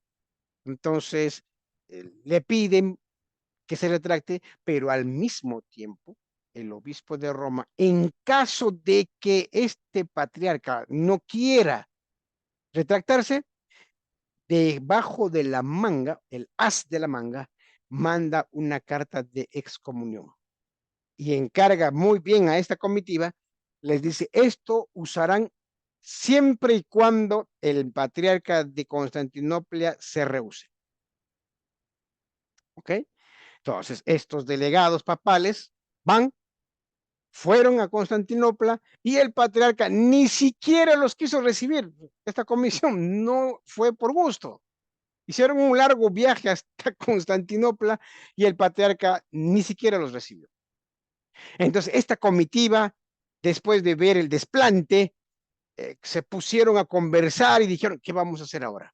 Entonces, le piden que se retracte, pero al mismo tiempo, el obispo de Roma, en caso de que este patriarca no quiera retractarse, debajo de la manga, el as de la manga, manda una carta de excomunión y encarga muy bien a esta comitiva, les dice, esto usarán siempre y cuando el patriarca de Constantinopla se rehúse. ¿Ok? Entonces, estos delegados papales fueron a Constantinopla y el patriarca ni siquiera los quiso recibir. Esta comisión no fue por gusto. Hicieron un largo viaje hasta Constantinopla y el patriarca ni siquiera los recibió. Entonces, esta comitiva, después de ver el desplante, se pusieron a conversar y dijeron, ¿qué vamos a hacer ahora?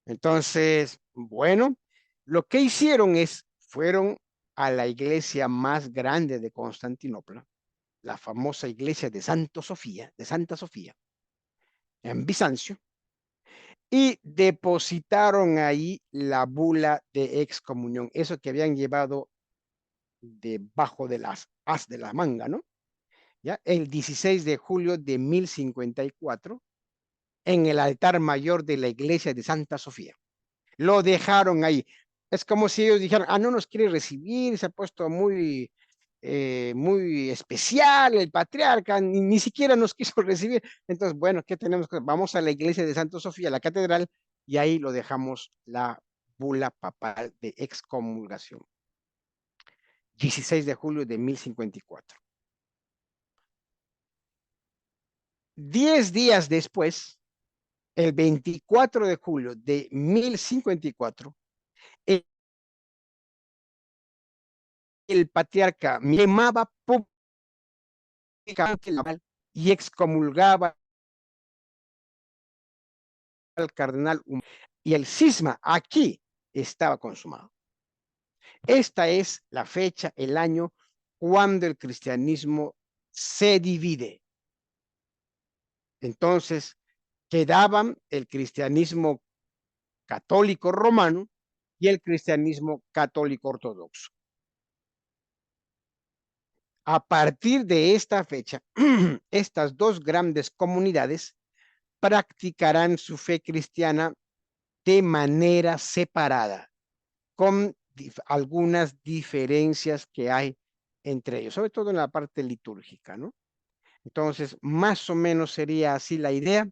Entonces, bueno, lo que hicieron fueron a la iglesia más grande de Constantinopla, la famosa iglesia de Santa Sofía, en Bizancio, y depositaron ahí la bula de excomunión, eso que habían llevado debajo de las as de la manga, ¿no? ¿Ya? El 16 de julio de 1054, en el altar mayor de la iglesia de Santa Sofía. Lo dejaron ahí. Es como si ellos dijeran, no nos quiere recibir, se ha puesto muy especial el patriarca, ni siquiera nos quiso recibir. Entonces, bueno, ¿qué tenemos? Vamos a la iglesia de Santa Sofía, la catedral, y ahí lo dejamos la bula papal de excomulgación. 16 de julio de 1054. 10 días después, el 24 de julio de 1054, el patriarca quemaba públicamente y excomulgaba al cardenal y el cisma aquí estaba consumado. Esta es la fecha, el año cuando el cristianismo se divide. Entonces, quedaban el cristianismo católico romano y el cristianismo católico ortodoxo. A partir de esta fecha, estas dos grandes comunidades practicarán su fe cristiana de manera separada, con algunas diferencias que hay entre ellos, sobre todo en la parte litúrgica, ¿no? Entonces, más o menos sería así la idea.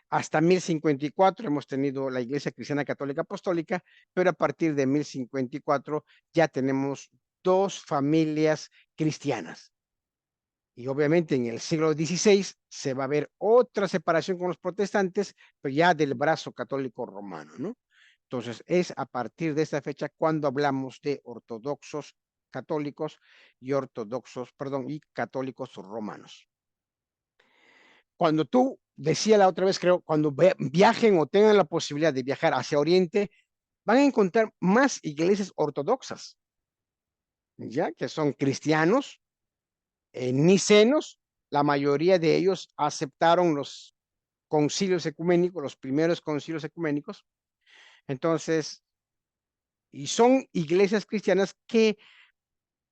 Hasta 1054 hemos tenido la Iglesia Cristiana Católica Apostólica, pero a partir de 1054 ya tenemos dos familias cristianas. Y obviamente en el siglo XVI se va a ver otra separación con los protestantes, pero ya del brazo católico romano, ¿no? Entonces es a partir de esta fecha cuando hablamos de ortodoxos católicos y y católicos romanos. Cuando tú decía la otra vez, creo, cuando viajen o tengan la posibilidad de viajar hacia Oriente, van a encontrar más iglesias ortodoxas, ya que son cristianos, nicenos. La mayoría de ellos aceptaron los concilios ecuménicos, los primeros concilios ecuménicos. Entonces, y son iglesias cristianas que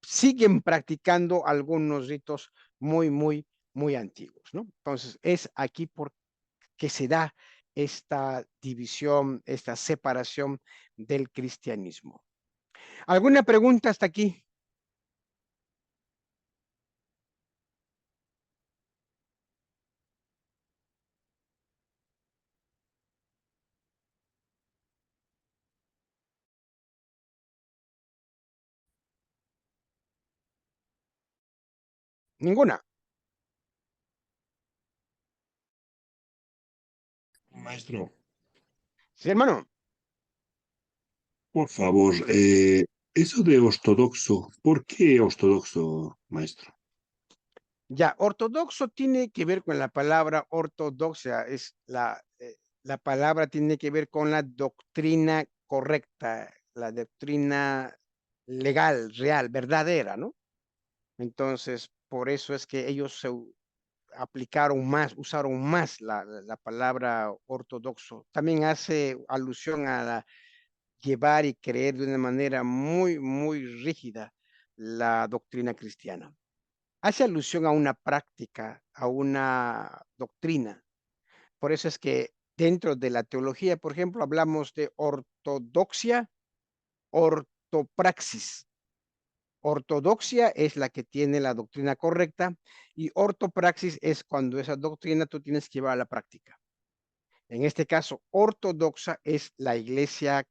siguen practicando algunos ritos muy antiguos, ¿no? Entonces, es aquí porque se da esta división, esta separación del cristianismo. ¿Alguna pregunta hasta aquí? Ninguna.
Maestro,
Sí, hermano.
por favor, eso de ortodoxo, ¿por qué ortodoxo, maestro?
Ya, ortodoxo tiene que ver con la palabra ortodoxia, es la palabra tiene que ver con la doctrina correcta, la doctrina legal, real, verdadera, ¿no? Entonces, por eso es que ellos usaron más la palabra ortodoxo. También hace alusión a llevar y creer de una manera muy rígida la doctrina cristiana. Hace alusión a una práctica, a una doctrina. Por eso es que dentro de la teología, por ejemplo, hablamos de ortodoxia, ortopraxis. Ortodoxia es la que tiene la doctrina correcta y ortopraxis es cuando esa doctrina tú tienes que llevar a la práctica. En este caso, ortodoxa es la iglesia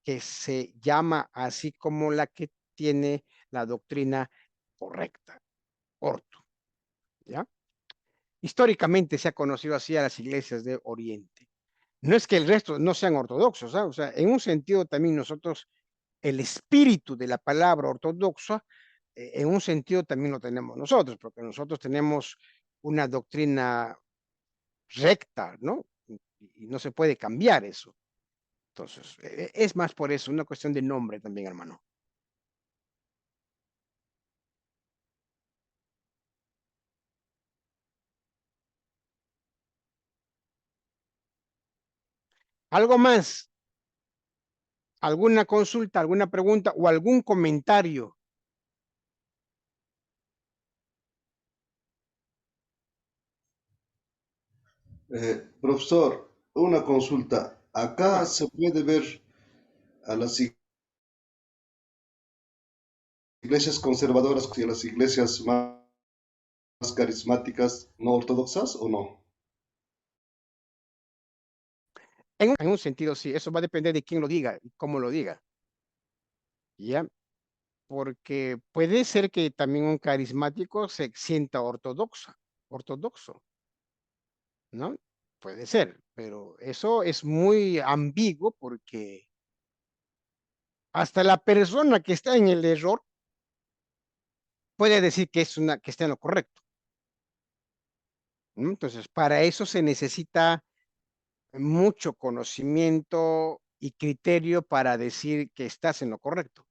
que se llama así como la que tiene la doctrina correcta, orto, ¿ya? Históricamente se ha conocido así a las iglesias de Oriente. No es que el resto no sean ortodoxos, ¿sabes? O sea, en un sentido también nosotros, el espíritu de la palabra ortodoxa, en un sentido también lo tenemos nosotros, porque nosotros tenemos una doctrina recta, ¿no? Y no se puede cambiar eso. Entonces, es más por eso, una cuestión de nombre también, hermano. ¿Algo más? ¿Alguna consulta, alguna pregunta o algún comentario?
Profesor, una consulta. Acá
Claro.
se puede ver a las iglesias conservadoras y a las iglesias más carismáticas no ortodoxas o no.
En un sentido, sí, eso va a depender de quién lo diga y cómo lo diga, ¿ya? Porque puede ser que también un carismático se sienta ortodoxo, ¿no? Puede ser, pero eso es muy ambiguo porque hasta la persona que está en el error puede decir que que está en lo correcto, ¿no? Entonces, para eso se necesita mucho conocimiento y criterio para decir que estás en lo correcto.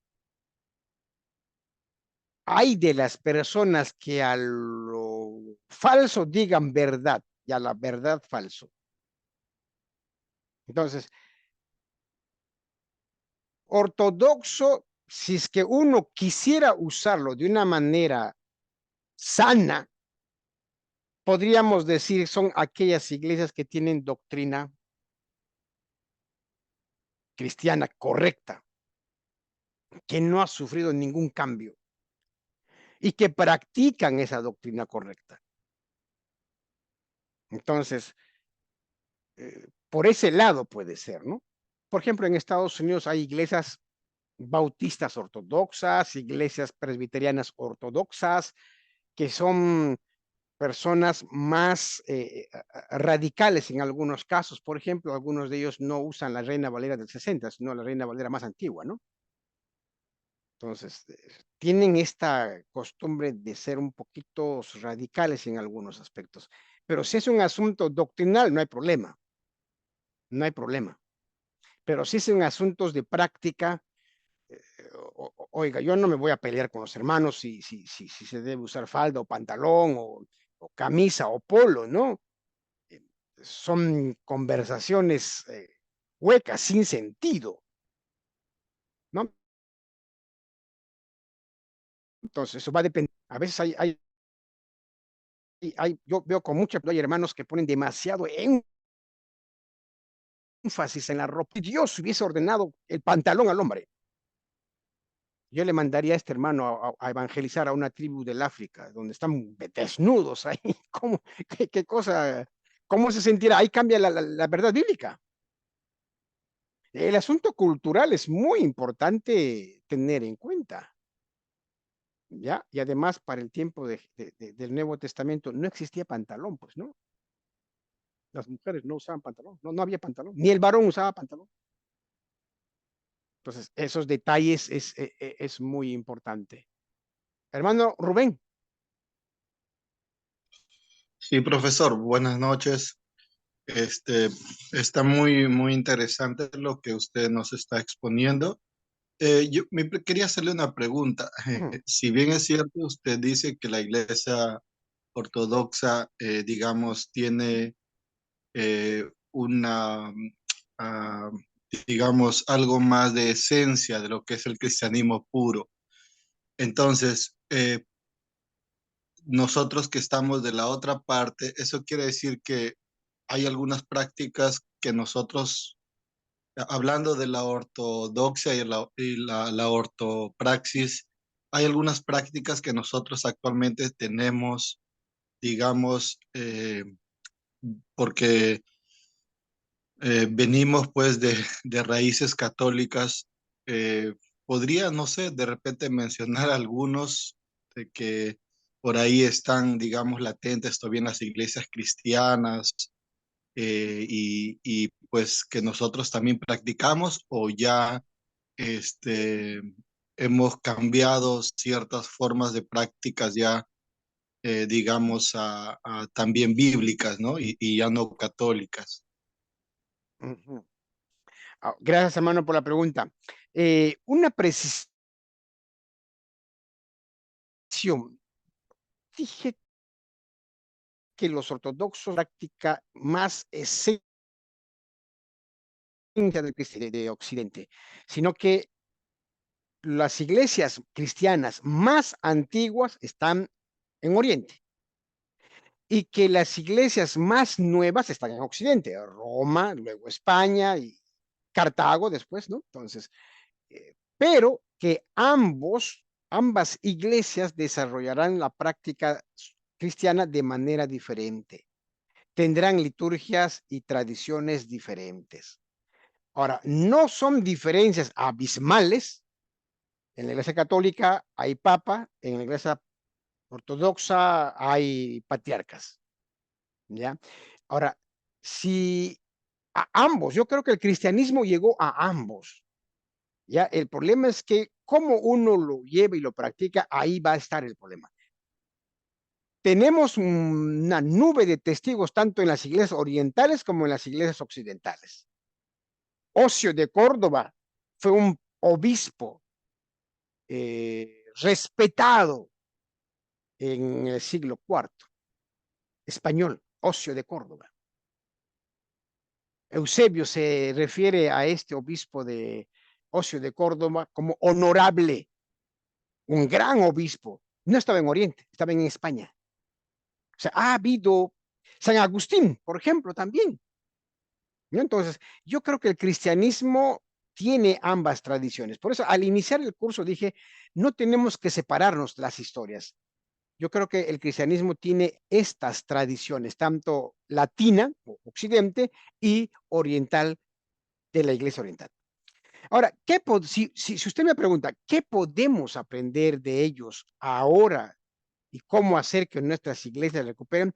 Hay de las personas que a lo falso digan verdad y a la verdad falso. Entonces, ortodoxo, si es que uno quisiera usarlo de una manera sana, podríamos decir son aquellas iglesias que tienen doctrina cristiana correcta, que no ha sufrido ningún cambio y que practican esa doctrina correcta. Entonces, por ese lado puede ser, ¿no? Por ejemplo, en Estados Unidos hay iglesias bautistas ortodoxas, iglesias presbiterianas ortodoxas, que son personas más radicales en algunos casos. Por ejemplo, algunos de ellos no usan la Reina Valera del 60, sino la Reina Valera más antigua, ¿no? Entonces, tienen esta costumbre de ser un poquito radicales en algunos aspectos. Pero si es un asunto doctrinal, no hay problema, no hay problema. Pero si es en asuntos de práctica, oiga, yo no me voy a pelear con los hermanos si se debe usar falda o pantalón o camisa o polo, ¿no? Eh, Son conversaciones huecas, sin sentido, ¿no? Entonces, eso va a depender. A veces yo veo con mucha, hay hermanos que ponen demasiado énfasis en la ropa. Si Dios hubiese ordenado el pantalón al hombre, yo le mandaría a este hermano a evangelizar a una tribu del África, donde están desnudos ahí. ¿Cómo, qué cosa? ¿Cómo se sentirá? Ahí cambia la verdad bíblica. El asunto cultural es muy importante tener en cuenta, ¿ya? Y además, para el tiempo del Nuevo Testamento no existía pantalón, pues, ¿no? Las mujeres no usaban pantalón, no había pantalón, ni el varón usaba pantalón. Entonces, esos detalles es muy importante. Hermano Rubén.
Sí, profesor, buenas noches. Este, está muy interesante lo que usted nos está exponiendo. Quería hacerle una pregunta. Si bien es cierto, usted dice que la Iglesia Ortodoxa, digamos, tiene una, ah, digamos, algo más de esencia de lo que es el cristianismo puro. Entonces, nosotros que estamos de la otra parte, eso quiere decir que hay algunas prácticas que nosotros hablando de la ortodoxia y la ortopraxis, hay algunas prácticas que nosotros actualmente tenemos, digamos, porque venimos pues de raíces católicas. Podría, no sé, de repente mencionar algunos de que por ahí están, digamos, latentes todavía en las iglesias cristianas, y pues que nosotros también practicamos, o ya este, hemos cambiado ciertas formas de prácticas ya, digamos, a también bíblicas, ¿no? Y ya no católicas.
Ujú. Gracias, hermano, por la pregunta. Una precisión. Dije que los ortodoxos práctica más esencia de Occidente, sino que las iglesias cristianas más antiguas están en Oriente y que las iglesias más nuevas están en Occidente, Roma, luego España y Cartago después, ¿no? Entonces, pero que ambas iglesias desarrollarán la práctica cristiana de manera diferente. Tendrán liturgias y tradiciones diferentes. Ahora, no son diferencias abismales. En la iglesia católica hay papa, en la iglesia ortodoxa hay patriarcas, ¿ya? Ahora, si a ambos, yo creo que el cristianismo llegó a ambos, ¿ya? El problema es que cómo uno lo lleva y lo practica, ahí va a estar el problema. Tenemos una nube de testigos tanto en las iglesias orientales como en las iglesias occidentales. Ocio de Córdoba fue un obispo respetado en el siglo IV, español, Ocio de Córdoba. Eusebio se refiere a este obispo de Ocio de Córdoba como honorable, un gran obispo. No estaba en Oriente, estaba en España. O sea, ha habido San Agustín, por ejemplo, también. ¿No? Entonces, yo creo que el cristianismo tiene ambas tradiciones. Por eso, al iniciar el curso dije, no tenemos que separarnos las historias. Yo creo que el cristianismo tiene estas tradiciones, tanto latina, o occidente, y oriental, de la iglesia oriental. Ahora, si usted me pregunta, ¿qué podemos aprender de ellos ahora y cómo hacer que nuestras iglesias recuperen?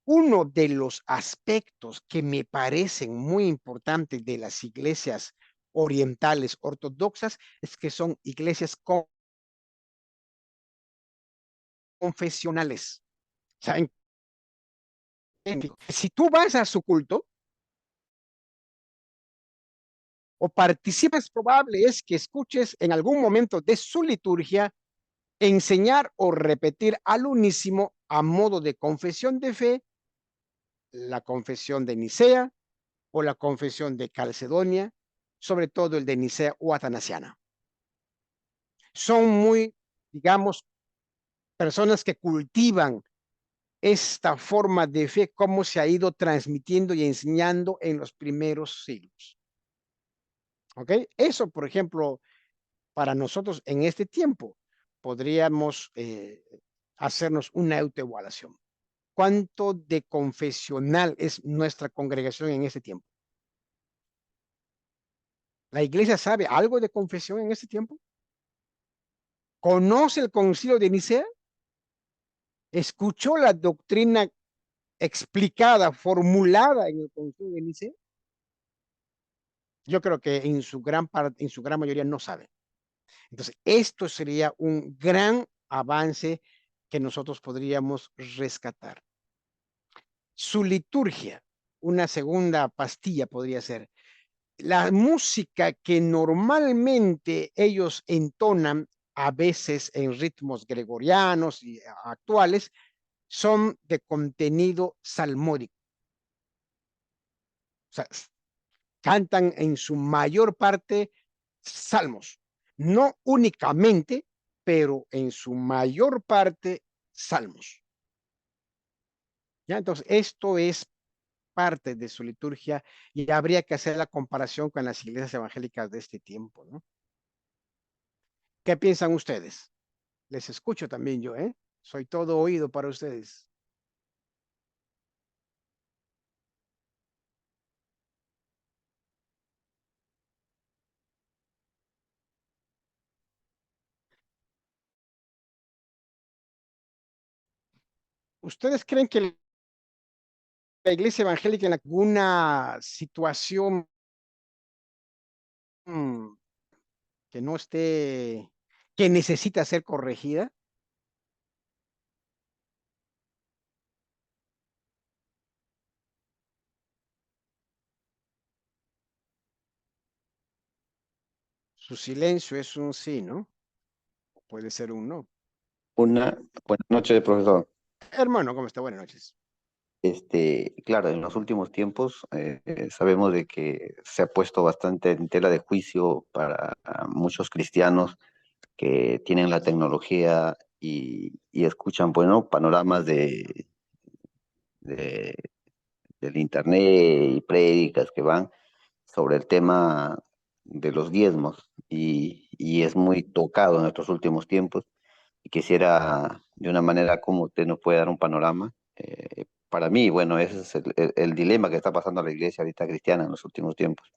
Uno de los aspectos que me parecen muy importantes de las iglesias orientales ortodoxas es que son iglesias confesionales. ¿Saben? Si tú vas a su culto o participas, probable es que escuches en algún momento de su liturgia enseñar o repetir al unísimo a modo de confesión de fe la confesión de Nicea o la confesión de Calcedonia, sobre todo el de Nicea o Atanasiana. Son muy, digamos, personas que cultivan esta forma de fe, cómo se ha ido transmitiendo y enseñando en los primeros siglos. ¿Ok? Eso, por ejemplo, para nosotros en este tiempo, podríamos hacernos una autoevaluación. ¿Cuánto de confesional es nuestra congregación en este tiempo? ¿La iglesia sabe algo de confesión en este tiempo? ¿Conoce el concilio de Nicea? ¿Escuchó la doctrina explicada, formulada en el concilio de Nicea? Yo creo que en su gran mayoría no saben. Entonces, esto sería un gran avance que nosotros podríamos rescatar. Su liturgia, una segunda pastilla podría ser la música que normalmente ellos entonan, a veces en ritmos gregorianos y actuales, son de contenido salmódico. O sea, cantan en su mayor parte salmos, no únicamente, pero en su mayor parte salmos. ¿Ya? Entonces, esto es parte de su liturgia y habría que hacer la comparación con las iglesias evangélicas de este tiempo, ¿no? ¿Qué piensan ustedes? Les escucho también yo, ¿eh? Soy todo oído para ustedes. ¿Ustedes creen que la iglesia evangélica en alguna situación mm, que no esté, que necesita ser corregida? Su silencio es un sí, ¿no? Puede ser un no.
Buenas noches, profesor.
Hermano, ¿cómo está? Buenas noches.
Claro, en los últimos tiempos sabemos de que se ha puesto bastante en tela de juicio para muchos cristianos que tienen la tecnología y escuchan, bueno, panoramas de- del internet y prédicas que van sobre el tema de los diezmos y es muy tocado en estos últimos tiempos. Y quisiera, de una manera como usted nos puede dar un panorama. Para mí, bueno, ese es el dilema que está pasando a la iglesia ahorita cristiana en los últimos tiempos.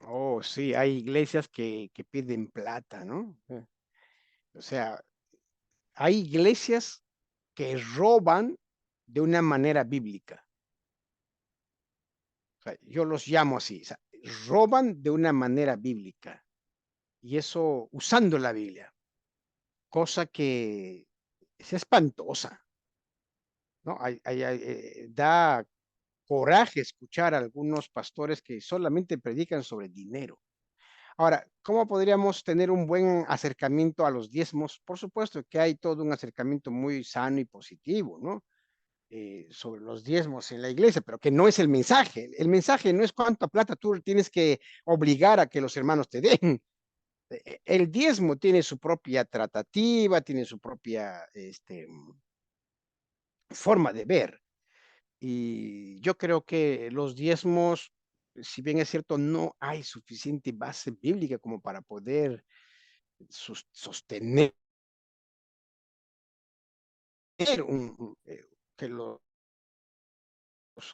Oh, sí, hay iglesias que piden plata, ¿no? O sea, hay iglesias que roban de una manera bíblica. O sea, yo los llamo así, o sea, roban de una manera bíblica. Y eso usando la Biblia, cosa que es espantosa, ¿no? Da coraje escuchar a algunos pastores que solamente predican sobre dinero. Ahora, ¿cómo podríamos tener un buen acercamiento a los diezmos? Por supuesto que hay todo un acercamiento muy sano y positivo, ¿no? Sobre los diezmos en la iglesia, pero que no es el mensaje. El mensaje no es cuánta plata tú tienes que obligar a que los hermanos te den. El diezmo tiene su propia tratativa, tiene su propia forma de ver. Y yo creo que los diezmos, si bien es cierto, no hay suficiente base bíblica como para poder sostener que,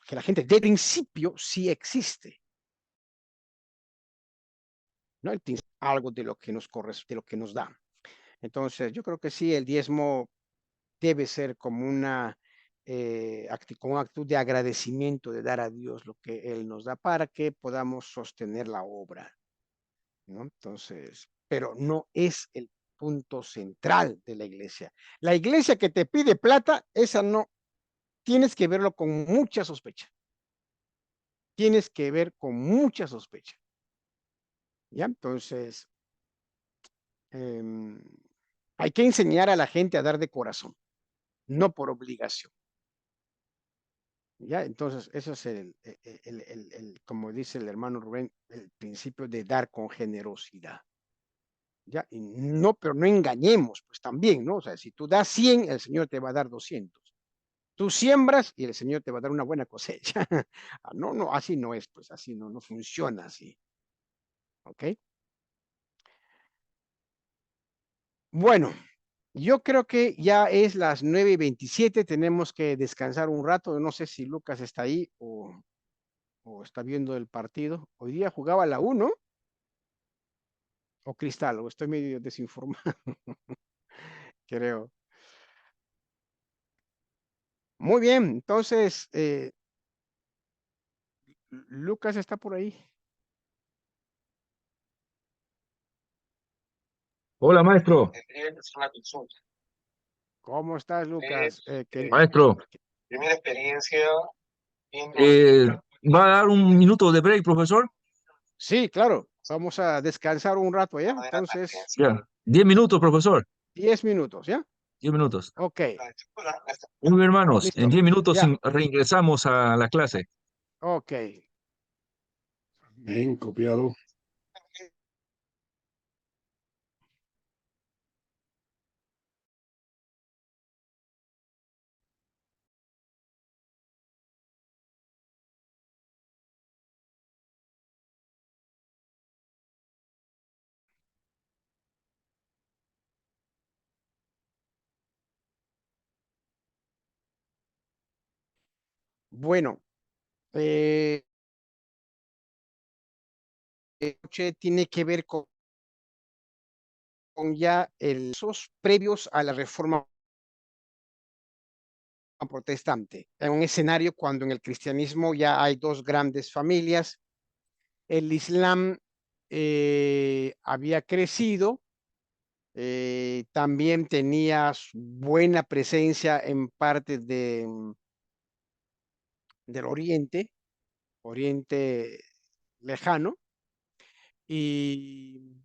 que la gente de principio sí existe, ¿no? Algo de lo que nos corresponde, de lo que nos da. Entonces, yo creo que sí, el diezmo debe ser como como una actitud de agradecimiento, de dar a Dios lo que Él nos da para que podamos sostener la obra, ¿no? Entonces, pero no es el punto central de la iglesia. La iglesia que te pide plata, esa no, tienes que verlo con mucha sospecha. Tienes que ver con mucha sospecha. ¿Ya? Entonces, eh, hay que enseñar a la gente a dar de corazón, no por obligación. ¿Ya? Entonces, eso es como dice el hermano Rubén, el principio de dar con generosidad. ¿Ya? Y no, pero no engañemos, pues también, ¿no? O sea, si tú das 100, el Señor te va a dar 200. Tú siembras y el Señor te va a dar una buena cosecha. No, no, así no es, pues así no, no funciona así. ¿Ok? Bueno, yo creo que ya es las 9:27. Tenemos que descansar un rato. No sé si Lucas está ahí o está viendo el partido. Hoy día jugaba la 1 o Cristal, o estoy medio desinformado, creo. Muy bien, entonces, Lucas está por ahí.
Hola, maestro.
¿Cómo estás, Lucas?
Maestro,
Primera experiencia viendo
¿va a dar un minuto de break, profesor?
Sí, claro. Vamos a descansar un rato, ¿ya?
manera
Entonces,
Ya. 10 minutos, profesor.
10 minutos, ¿ya?
10 minutos.
Ok,
Muy bien, hermanos. En
listo.
10 minutos
Ya,
reingresamos a la clase.
ok.
Bien, copiado.
Bueno, tiene que ver con ya esos previos a la reforma protestante, en un escenario cuando en el cristianismo ya hay dos grandes familias, el Islam había crecido, también tenía buena presencia en partes del Oriente lejano, y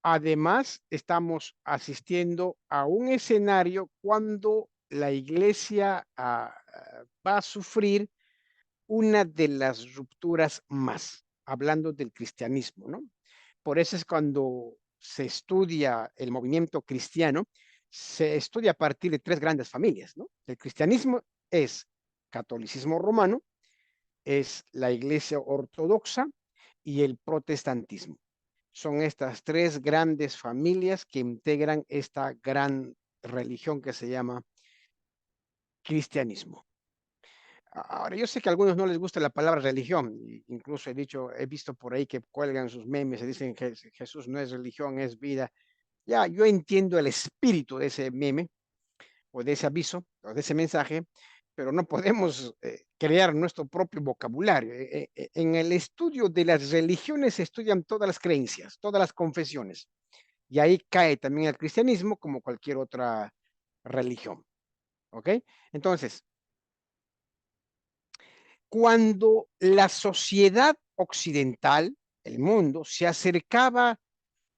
además estamos asistiendo a un escenario cuando la iglesia va a sufrir una de las rupturas más, hablando del cristianismo, ¿no? Por eso es cuando se estudia el movimiento cristiano, se estudia a partir de tres grandes familias, ¿no? El cristianismo es catolicismo romano, es la iglesia ortodoxa y el protestantismo. Son estas tres grandes familias que integran esta gran religión que se llama cristianismo. Ahora, yo sé que a algunos no les gusta la palabra religión, incluso he visto por ahí que cuelgan sus memes y dicen que Jesús no es religión, es vida. Ya, yo entiendo el espíritu de ese meme o de ese aviso o de ese mensaje, pero no podemos crear nuestro propio vocabulario. En el estudio de las religiones se estudian todas las creencias, todas las confesiones, y ahí cae también el cristianismo como cualquier otra religión. ¿Ok? Entonces, cuando la sociedad occidental, el mundo, se acercaba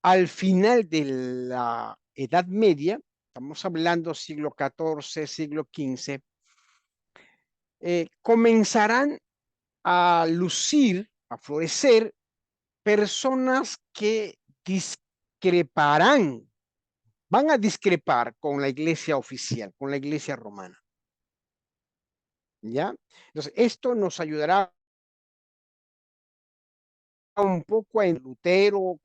al final de la Edad Media, estamos hablando siglo XIV, siglo XV, comenzarán a lucir, a florecer personas que discreparán, van a discrepar con la iglesia oficial, con la iglesia romana. ¿Ya? Entonces, esto nos ayudará un poco en Lutero,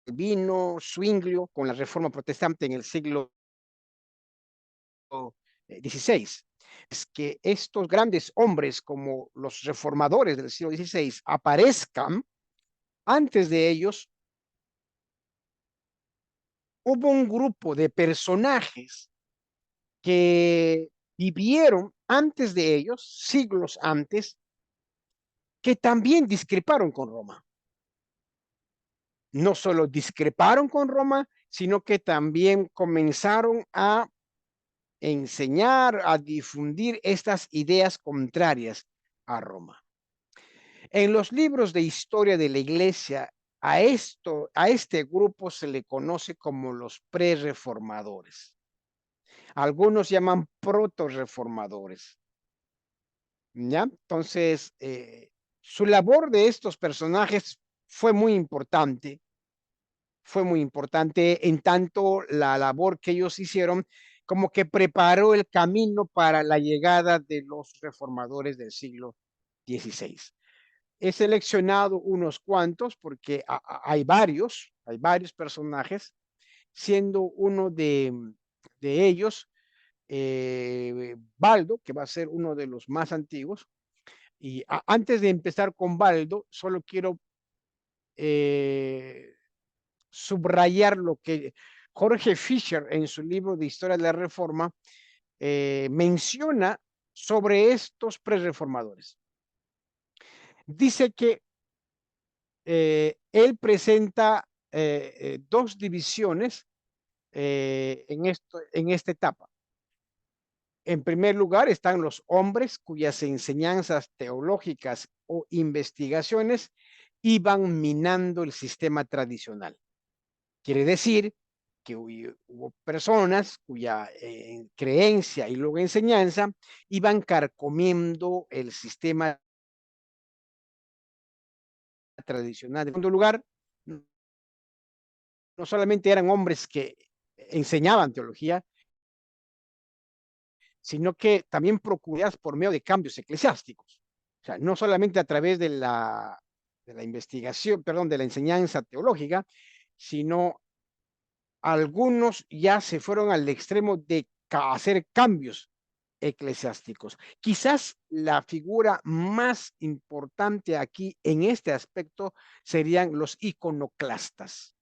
Calvino, Zwinglio, con la reforma protestante en el siglo XVI. Es que estos grandes hombres como los reformadores del siglo XVI aparezcan. Antes de ellos hubo un grupo de personajes que vivieron antes de ellos, siglos antes, que también discreparon con Roma. No solo discreparon con Roma, sino que también comenzaron a enseñar, a difundir estas ideas contrarias a Roma. En los libros de historia de la iglesia, a este grupo se le conoce como los pre-reformadores. Algunos llaman proto-reformadores. ¿Ya? Entonces, su labor de estos personajes fue muy importante en tanto la labor que ellos hicieron como que preparó el camino para la llegada de los reformadores del siglo XVI. He seleccionado unos cuantos porque hay varios personajes, siendo uno de ellos Baldo, que va a ser uno de los más antiguos. Y antes de empezar con Baldo, solo quiero subrayar lo que Jorge Fischer en su libro de Historia de la Reforma menciona sobre estos pre-reformadores. Dice que él presenta dos divisiones en esta etapa. En primer lugar están los hombres cuyas enseñanzas teológicas o investigaciones iban minando el sistema tradicional. Quiere decir que hubo personas cuya creencia y luego enseñanza iban carcomiendo el sistema tradicional. En segundo lugar, no solamente eran hombres que enseñaban teología, sino que también procuradas por medio de cambios eclesiásticos. O sea, no solamente a través de la investigación, perdón, de la enseñanza teológica, sino algunos ya se fueron al extremo de hacer cambios eclesiásticos. Quizás la figura más importante aquí en este aspecto serían los iconoclastas,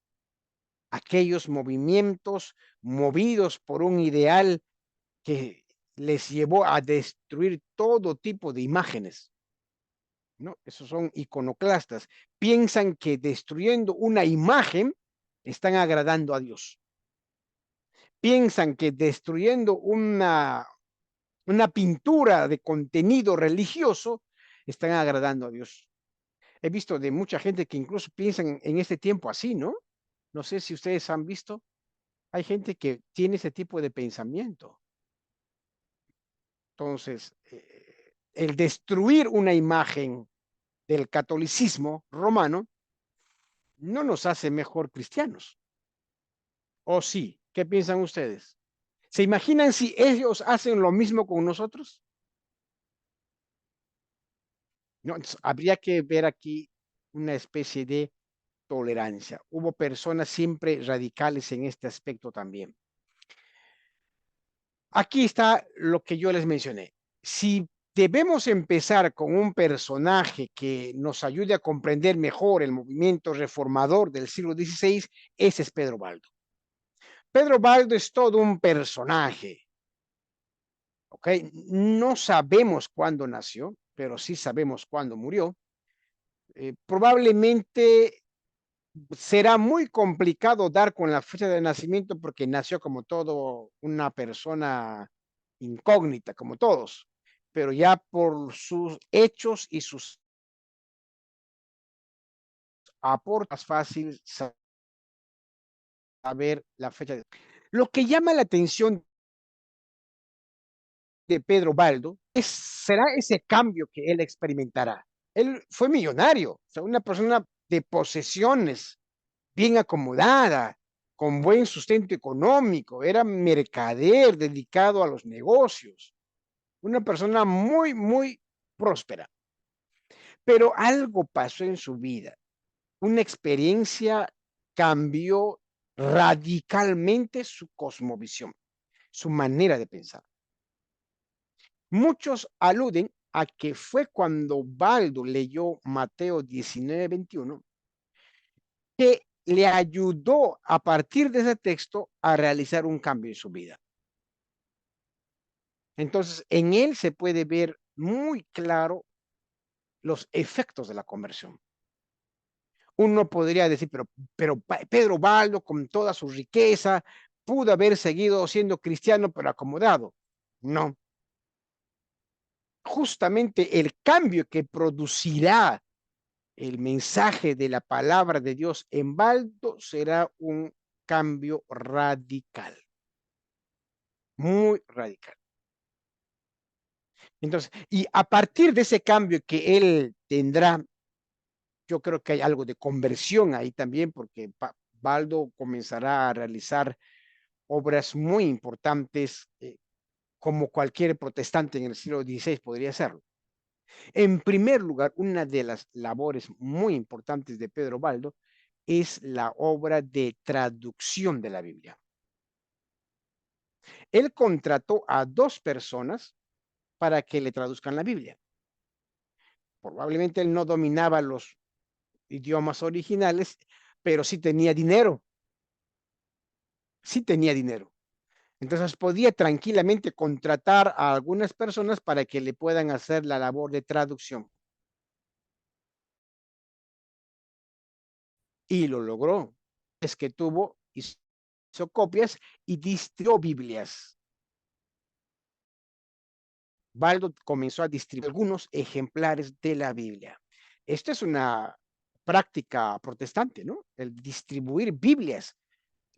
aquellos movimientos movidos por un ideal que les llevó a destruir todo tipo de imágenes, ¿no? Esos son iconoclastas. Piensan que destruyendo una imagen están agradando a Dios. Piensan que destruyendo una pintura de contenido religioso están agradando a Dios. He visto de mucha gente que incluso piensan en este tiempo así, ¿no? No sé si ustedes han visto. Hay gente que tiene ese tipo de pensamiento. Entonces, el destruir una imagen del catolicismo romano no nos hace mejor cristianos. ¿O sí? ¿Qué piensan ustedes? ¿Se imaginan si ellos hacen lo mismo con nosotros? No, entonces, habría que ver aquí una especie de tolerancia. Hubo personas siempre radicales en este aspecto también. Aquí está lo que yo les mencioné. Si debemos empezar con un personaje que nos ayude a comprender mejor el movimiento reformador del siglo XVI, ese es Pedro Baldo. Pedro Baldo es todo un personaje. ¿Ok? No sabemos cuándo nació, pero sí sabemos cuándo murió. Probablemente será muy complicado dar con la fecha de nacimiento porque nació como todo una persona incógnita, como todos, pero ya por sus hechos y sus aportes fácil saber la fecha. Lo que llama la atención de Pedro Baldo será ese cambio que él experimentará. Él fue millonario, o sea, una persona de posesiones, bien acomodada, con buen sustento económico, era mercader dedicado a los negocios, una persona muy, muy próspera. Pero algo pasó en su vida, una experiencia cambió radicalmente su cosmovisión, su manera de pensar. Muchos aluden a que fue cuando Baldo leyó Mateo 19:21 que le ayudó a partir de ese texto a realizar un cambio en su vida. Entonces, en él se puede ver muy claro los efectos de la conversión. Uno podría decir, pero Pedro Baldo, con toda su riqueza, pudo haber seguido siendo cristiano, pero acomodado. No. Justamente el cambio que producirá el mensaje de la palabra de Dios en Baldo será un cambio radical, muy radical. Entonces, y a partir de ese cambio que él tendrá, yo creo que hay algo de conversión ahí también, porque Baldo comenzará a realizar obras muy importantes, como cualquier protestante en el siglo XVI podría hacerlo. En primer lugar, una de las labores muy importantes de Pedro Baldo es la obra de traducción de la Biblia. Él contrató a 2 personas para que le traduzcan la Biblia. Probablemente él no dominaba los idiomas originales, pero sí tenía dinero. Sí tenía dinero. Entonces podía tranquilamente contratar a algunas personas para que le puedan hacer la labor de traducción. Y lo logró. Es que hizo copias y distribuyó Biblias. Baldo comenzó a distribuir algunos ejemplares de la Biblia. Esto es una práctica protestante, ¿no? El distribuir Biblias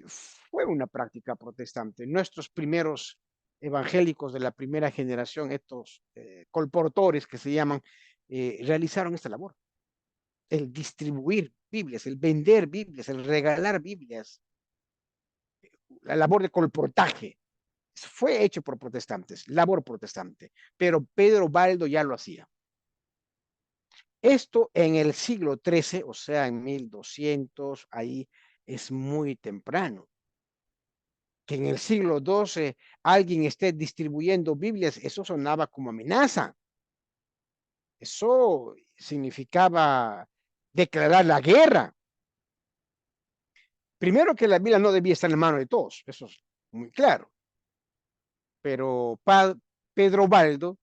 fue una práctica protestante. Nuestros primeros evangélicos de la primera generación, estos colportores que se llaman, realizaron esta labor. El distribuir Biblias, el vender Biblias, el regalar Biblias, la labor de colportaje. Fue hecho por protestantes, labor protestante, pero Pedro Baldo ya lo hacía. Esto en el siglo XIII, o sea, en 1200, ahí es muy temprano. que en el siglo XII alguien esté distribuyendo Biblias, eso sonaba como amenaza. Eso significaba declarar la guerra. Primero que la Biblia no debía estar en la mano de todos, eso es muy claro. Pero Pedro Baldo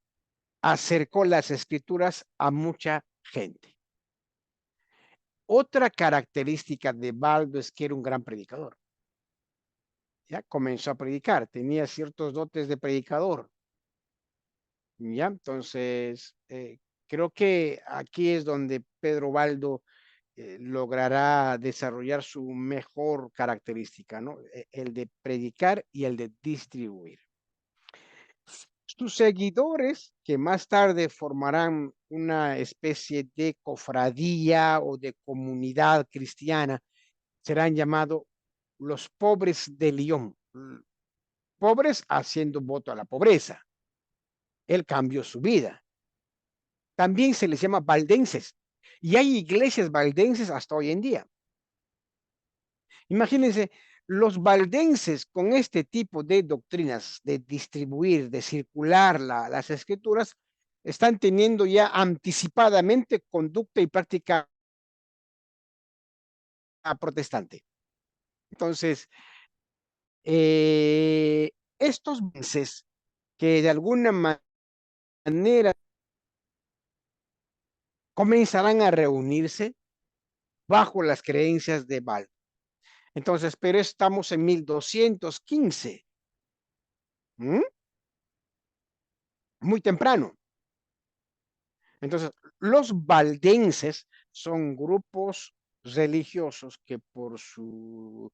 acercó las escrituras a mucha gente. Otra característica de Baldo es que era un gran predicador. Ya comenzó a predicar, tenía ciertos dotes de predicador. Ya, entonces, creo que aquí es donde Pedro Baldo logrará desarrollar su mejor característica, ¿no? El de predicar y el de distribuir. Sus seguidores, que más tarde formarán una especie de cofradía o de comunidad cristiana, serán llamados los pobres de Lyon. Pobres haciendo voto a la pobreza. Él cambió su vida. También se les llama valdenses. Y hay iglesias valdenses hasta hoy en día. Imagínense, los valdenses con este tipo de doctrinas de distribuir, de circular las escrituras, están teniendo ya anticipadamente conducta y práctica protestante. Entonces, estos valdenses que de alguna manera comenzarán a reunirse bajo las creencias de Baldo. Entonces, pero estamos en 1215. Muy temprano. Entonces, los valdenses son grupos religiosos que por su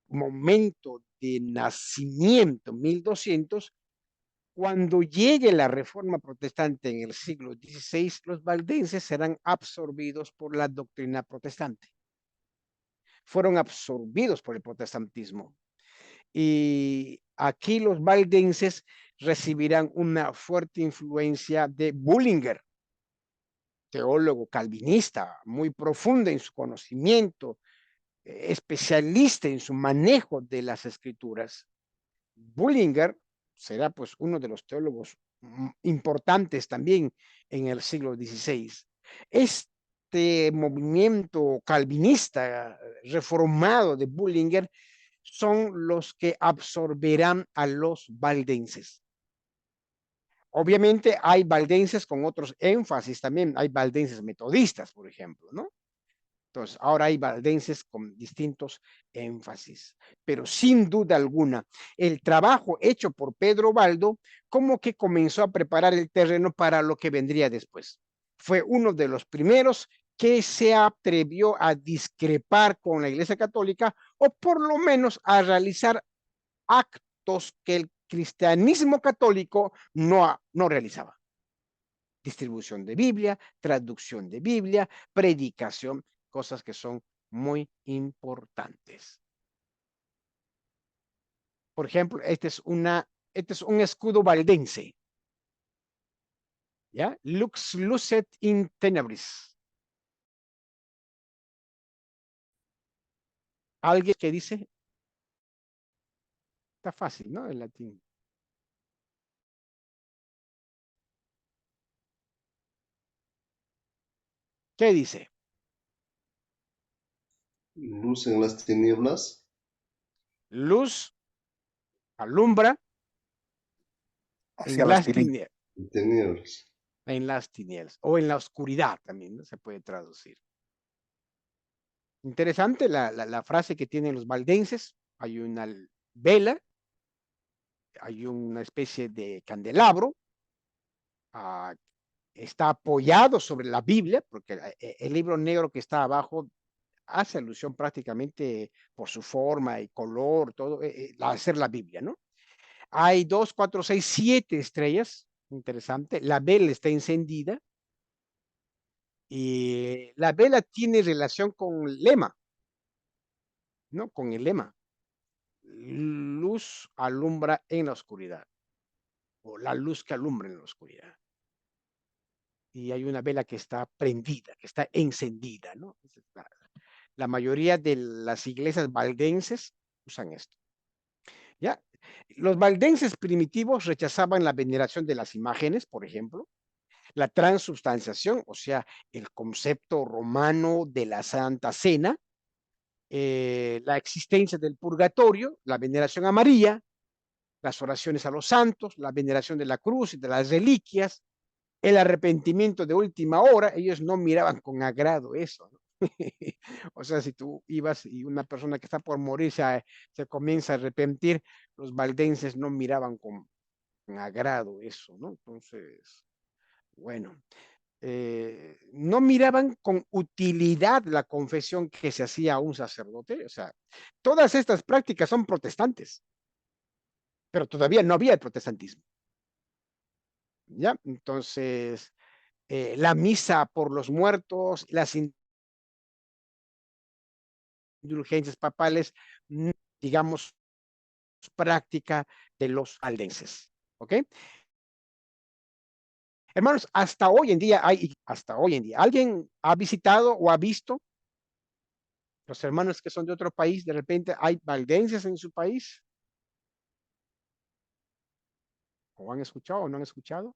momento de nacimiento, 1200, cuando llegue la reforma protestante en el siglo XVI, los valdenses serán absorbidos por la doctrina protestante. Fueron absorbidos por el protestantismo. Y aquí los valdenses recibirán una fuerte influencia de Bullinger, teólogo calvinista, muy profundo en su conocimiento, especialista en su manejo de las escrituras. Bullinger será pues uno de los teólogos importantes también en el siglo XVI. Este movimiento calvinista reformado de Bullinger son los que absorberán a los valdenses. Obviamente hay valdenses con otros énfasis también, hay valdenses metodistas, por ejemplo, ¿no? Entonces, ahora hay valdenses con distintos énfasis, pero sin duda alguna, el trabajo hecho por Pedro Baldo como que comenzó a preparar el terreno para lo que vendría después. Fue uno de los primeros que se atrevió a discrepar con la Iglesia Católica o por lo menos a realizar actos que el cristianismo católico no realizaba. Distribución de Biblia, traducción de Biblia, predicación, cosas que son muy importantes. Por ejemplo, este es un escudo valdense. ¿Ya? Lux lucet in tenebris. ¿Alguien que dice? Está fácil, ¿no? El latín. ¿Qué dice?
Luz en las tinieblas.
Luz alumbra
Hacia
en
las
las
tinieblas.
tinieblas. En las tinieblas. O en la oscuridad también, ¿no? Se puede traducir. Interesante la frase que tienen los valdenses. Hay una vela, hay una especie de candelabro, está apoyado sobre la Biblia, porque el libro negro que está abajo hace alusión prácticamente por su forma y color, todo, hacer la Biblia, ¿no? Hay 2, 4, 6, 7 estrellas, interesante. La vela está encendida y la vela tiene relación con el lema, ¿no? Con el lema. Luz alumbra en la oscuridad, o la luz que alumbra en la oscuridad. Y hay una vela que está prendida, que está encendida, ¿no? La mayoría de las iglesias valdenses usan esto. ¿Ya? Los valdenses primitivos rechazaban la veneración de las imágenes, por ejemplo, la transubstanciación, o sea, el concepto romano de la Santa Cena, la existencia del purgatorio, la veneración a María, las oraciones a los santos, la veneración de la cruz y de las reliquias, el arrepentimiento de última hora. Ellos no miraban con agrado eso, ¿no? O sea, si tú ibas y una persona que está por morir se comienza a arrepentir, los valdenses no miraban con agrado eso, ¿no? Entonces, bueno, no miraban con utilidad la confesión que se hacía a un sacerdote. O sea, todas estas prácticas son protestantes, pero todavía no había el protestantismo. ¿Ya? Entonces, la misa por los muertos, las indulgencias papales, digamos, práctica de los aldenses. ¿Ok? Hermanos, hasta hoy en día, ¿alguien ha visitado o ha visto los hermanos que son de otro país? De repente hay valdenses en su país. ¿O han escuchado o no han escuchado?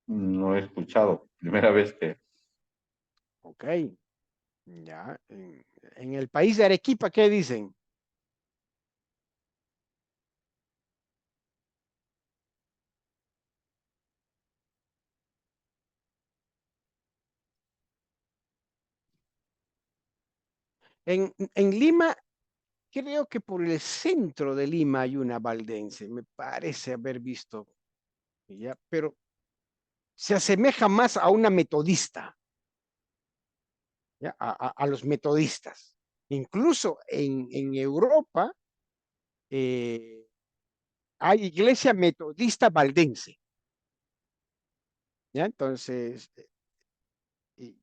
No he escuchado. Primera vez que...
Ok. Ya. En el país de Arequipa, ¿qué dicen? En Lima, creo que por el centro de Lima hay una valdense, me parece haber visto, ¿ya? Pero se asemeja más a una metodista, ¿ya? A los metodistas. Incluso en Europa hay iglesia metodista valdense, ¿ya? Entonces, y,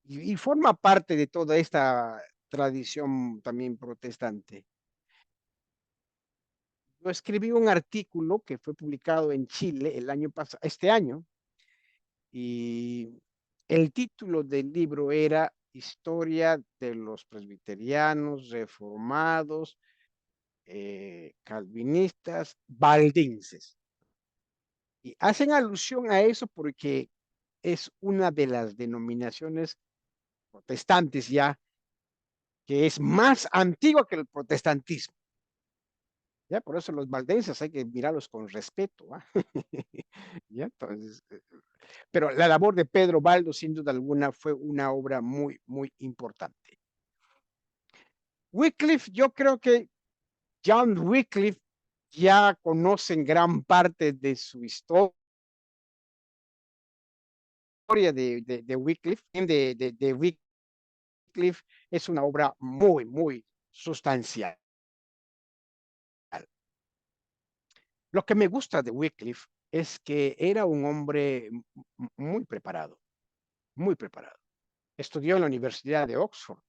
y forma parte de toda esta tradición también protestante. Yo escribí un artículo que fue publicado en Chile el año pasado, este año, y el título del libro era Historia de los presbiterianos reformados, calvinistas, valdenses. Y hacen alusión a eso porque es una de las denominaciones protestantes ya que es más antigua que el protestantismo. Ya, por eso los valdenses hay que mirarlos con respeto. ¿Ya? Entonces, pero la labor de Pedro Baldo, sin duda alguna, fue una obra muy, muy importante. Wycliffe, yo creo que John Wycliffe ya conocen gran parte de su historia de Wycliffe. De Wycliffe es una obra muy, muy sustancial. Lo que me gusta de Wycliffe es que era un hombre muy preparado, muy preparado. Estudió en la Universidad de Oxford.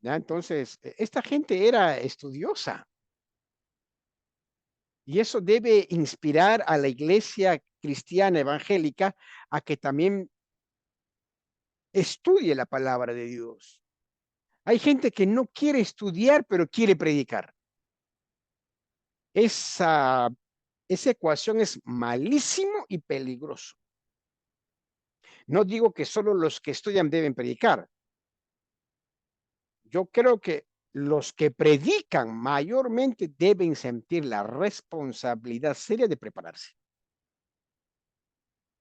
¿Ya? Entonces, esta gente era estudiosa y eso debe inspirar a la iglesia cristiana evangélica a que también estudie la palabra de Dios. Hay gente que no quiere estudiar, pero quiere predicar. Esa ecuación es malísimo y peligroso. No digo que solo los que estudian deben predicar. Yo creo que los que predican mayormente deben sentir la responsabilidad seria de prepararse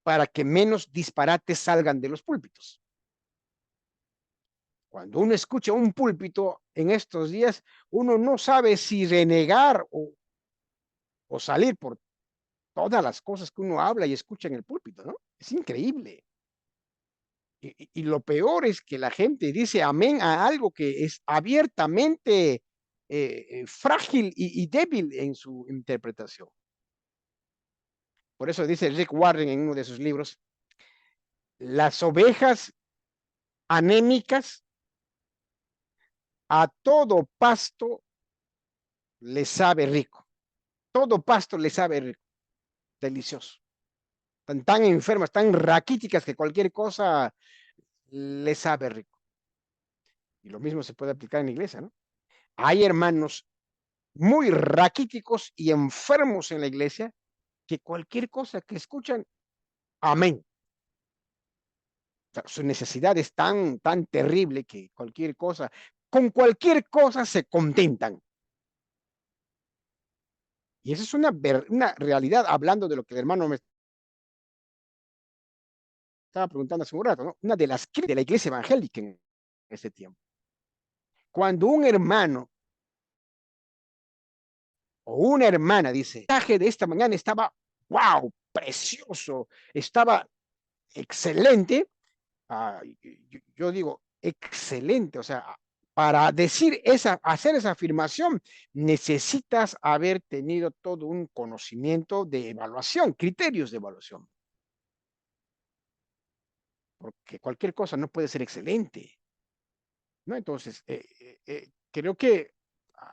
para que menos disparates salgan de los púlpitos. Cuando uno escucha un púlpito en estos días, uno no sabe si renegar o salir por todas las cosas que uno habla y escucha en el púlpito, ¿no? Es increíble. Y lo peor es que la gente dice amén a algo que es abiertamente frágil y débil en su interpretación. Por eso dice Rick Warren en uno de sus libros, las ovejas anémicas a todo pasto le sabe rico. Todo pasto le sabe rico, delicioso. Están tan enfermas, tan raquíticas que cualquier cosa le sabe rico. Y lo mismo se puede aplicar en la iglesia, ¿no? Hay hermanos muy raquíticos y enfermos en la iglesia que cualquier cosa que escuchan, amén. O sea, su necesidad es tan terrible que con cualquier cosa se contentan. Y esa es una realidad, hablando de lo que el hermano me estaba preguntando hace un rato, ¿no? Una de las críticas de la iglesia evangélica en ese tiempo. Cuando un hermano o una hermana dice, el mensaje de esta mañana estaba, wow, precioso, estaba excelente, yo digo, excelente, o sea, para hacer esa afirmación, necesitas haber tenido todo un conocimiento de evaluación, criterios de evaluación. Porque cualquier cosa no puede ser excelente, ¿no? Entonces, creo que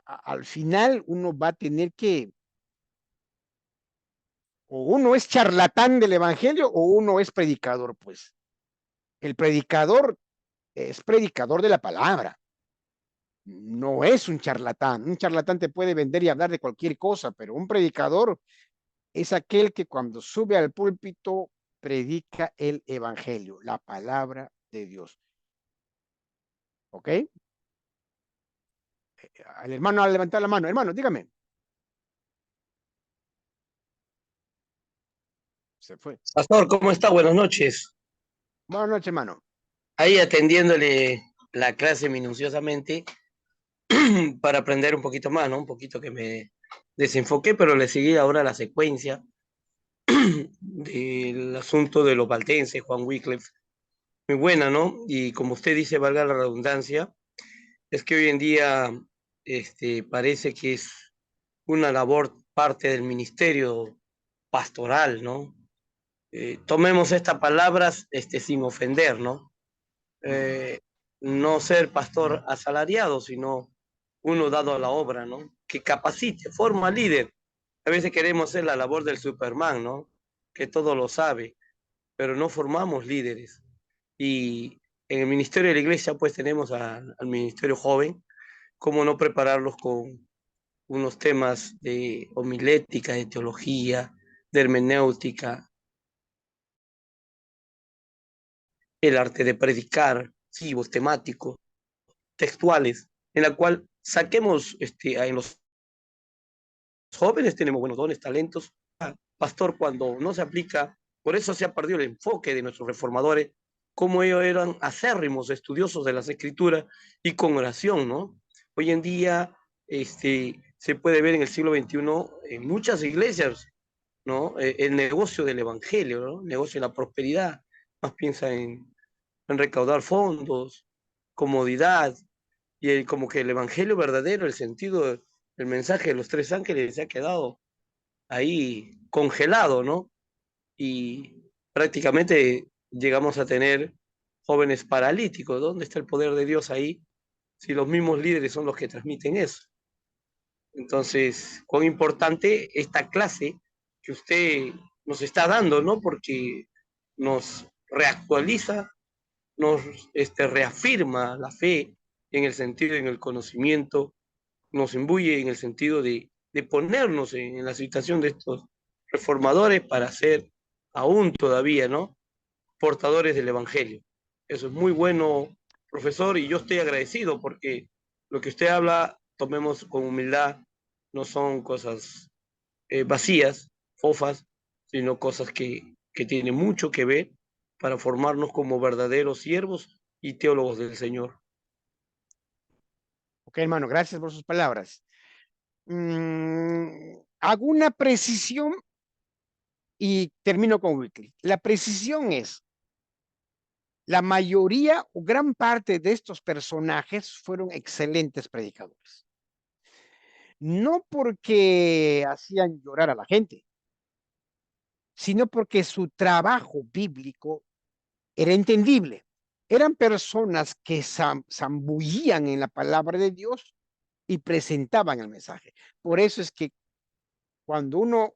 al final uno va a tener que, o uno es charlatán del evangelio o uno es predicador, pues. El predicador es predicador de la palabra. No es un charlatán. Un charlatán te puede vender y hablar de cualquier cosa, pero un predicador es aquel que cuando sube al púlpito predica el evangelio, la palabra de Dios. ¿Ok? El hermano ha levantado la mano. Hermano, dígame. Se fue.
Pastor, ¿cómo está? Buenas noches.
Buenas noches, hermano.
Ahí atendiéndole la clase minuciosamente para aprender un poquito más, ¿no? Un poquito que me desenfoqué, pero le seguí ahora la secuencia del asunto de los valdenses, Juan Wycliffe. Muy buena, ¿no? Y como usted dice, valga la redundancia, es que hoy en día parece que es una labor parte del ministerio pastoral, ¿no? Tomemos estas palabras sin ofender, ¿no? No ser pastor asalariado, sino uno dado a la obra, ¿no? Que capacite, forma líder. A veces queremos hacer la labor del Superman, ¿no? Que todo lo sabe, pero no formamos líderes. Y en el ministerio de la iglesia, pues tenemos al ministerio joven, cómo no prepararlos con unos temas de homilética, de teología, de hermenéutica, el arte de predicar, vivos, temáticos, textuales, en la cual saquemos en los jóvenes tenemos buenos dones, talentos. Pastor, cuando no se aplica, por eso se ha perdido el enfoque de nuestros reformadores, como ellos eran acérrimos estudiosos de las escrituras y con oración, ¿no? Hoy en día se puede ver en el siglo XXI en muchas iglesias, ¿no? El negocio del evangelio, ¿no? El negocio de la prosperidad, más piensa en recaudar fondos, comodidad, y como que el evangelio verdadero, el sentido, el mensaje de los tres ángeles se ha quedado ahí congelado, ¿no? Y prácticamente llegamos a tener jóvenes paralíticos. ¿Dónde está el poder de Dios ahí si los mismos líderes son los que transmiten eso? Entonces, cuán importante esta clase que usted nos está dando, ¿no? Porque nos reactualiza, nos reafirma la fe en el sentido, en el conocimiento, nos imbuye en el sentido de ponernos en la situación de estos reformadores para ser aún todavía, ¿no? Portadores del Evangelio. Eso es muy bueno, profesor, y yo estoy agradecido porque lo que usted habla, tomemos con humildad, no son cosas vacías, fofas, sino cosas que tienen mucho que ver para formarnos como verdaderos siervos y teólogos del Señor.
Ok, hermano, gracias por sus palabras. Hago una precisión y termino con Wycliffe. La precisión es, la mayoría o gran parte de estos personajes fueron excelentes predicadores. No porque hacían llorar a la gente, sino porque su trabajo bíblico era entendible. Eran personas que zambullían en la palabra de Dios y presentaban el mensaje. Por eso es que cuando uno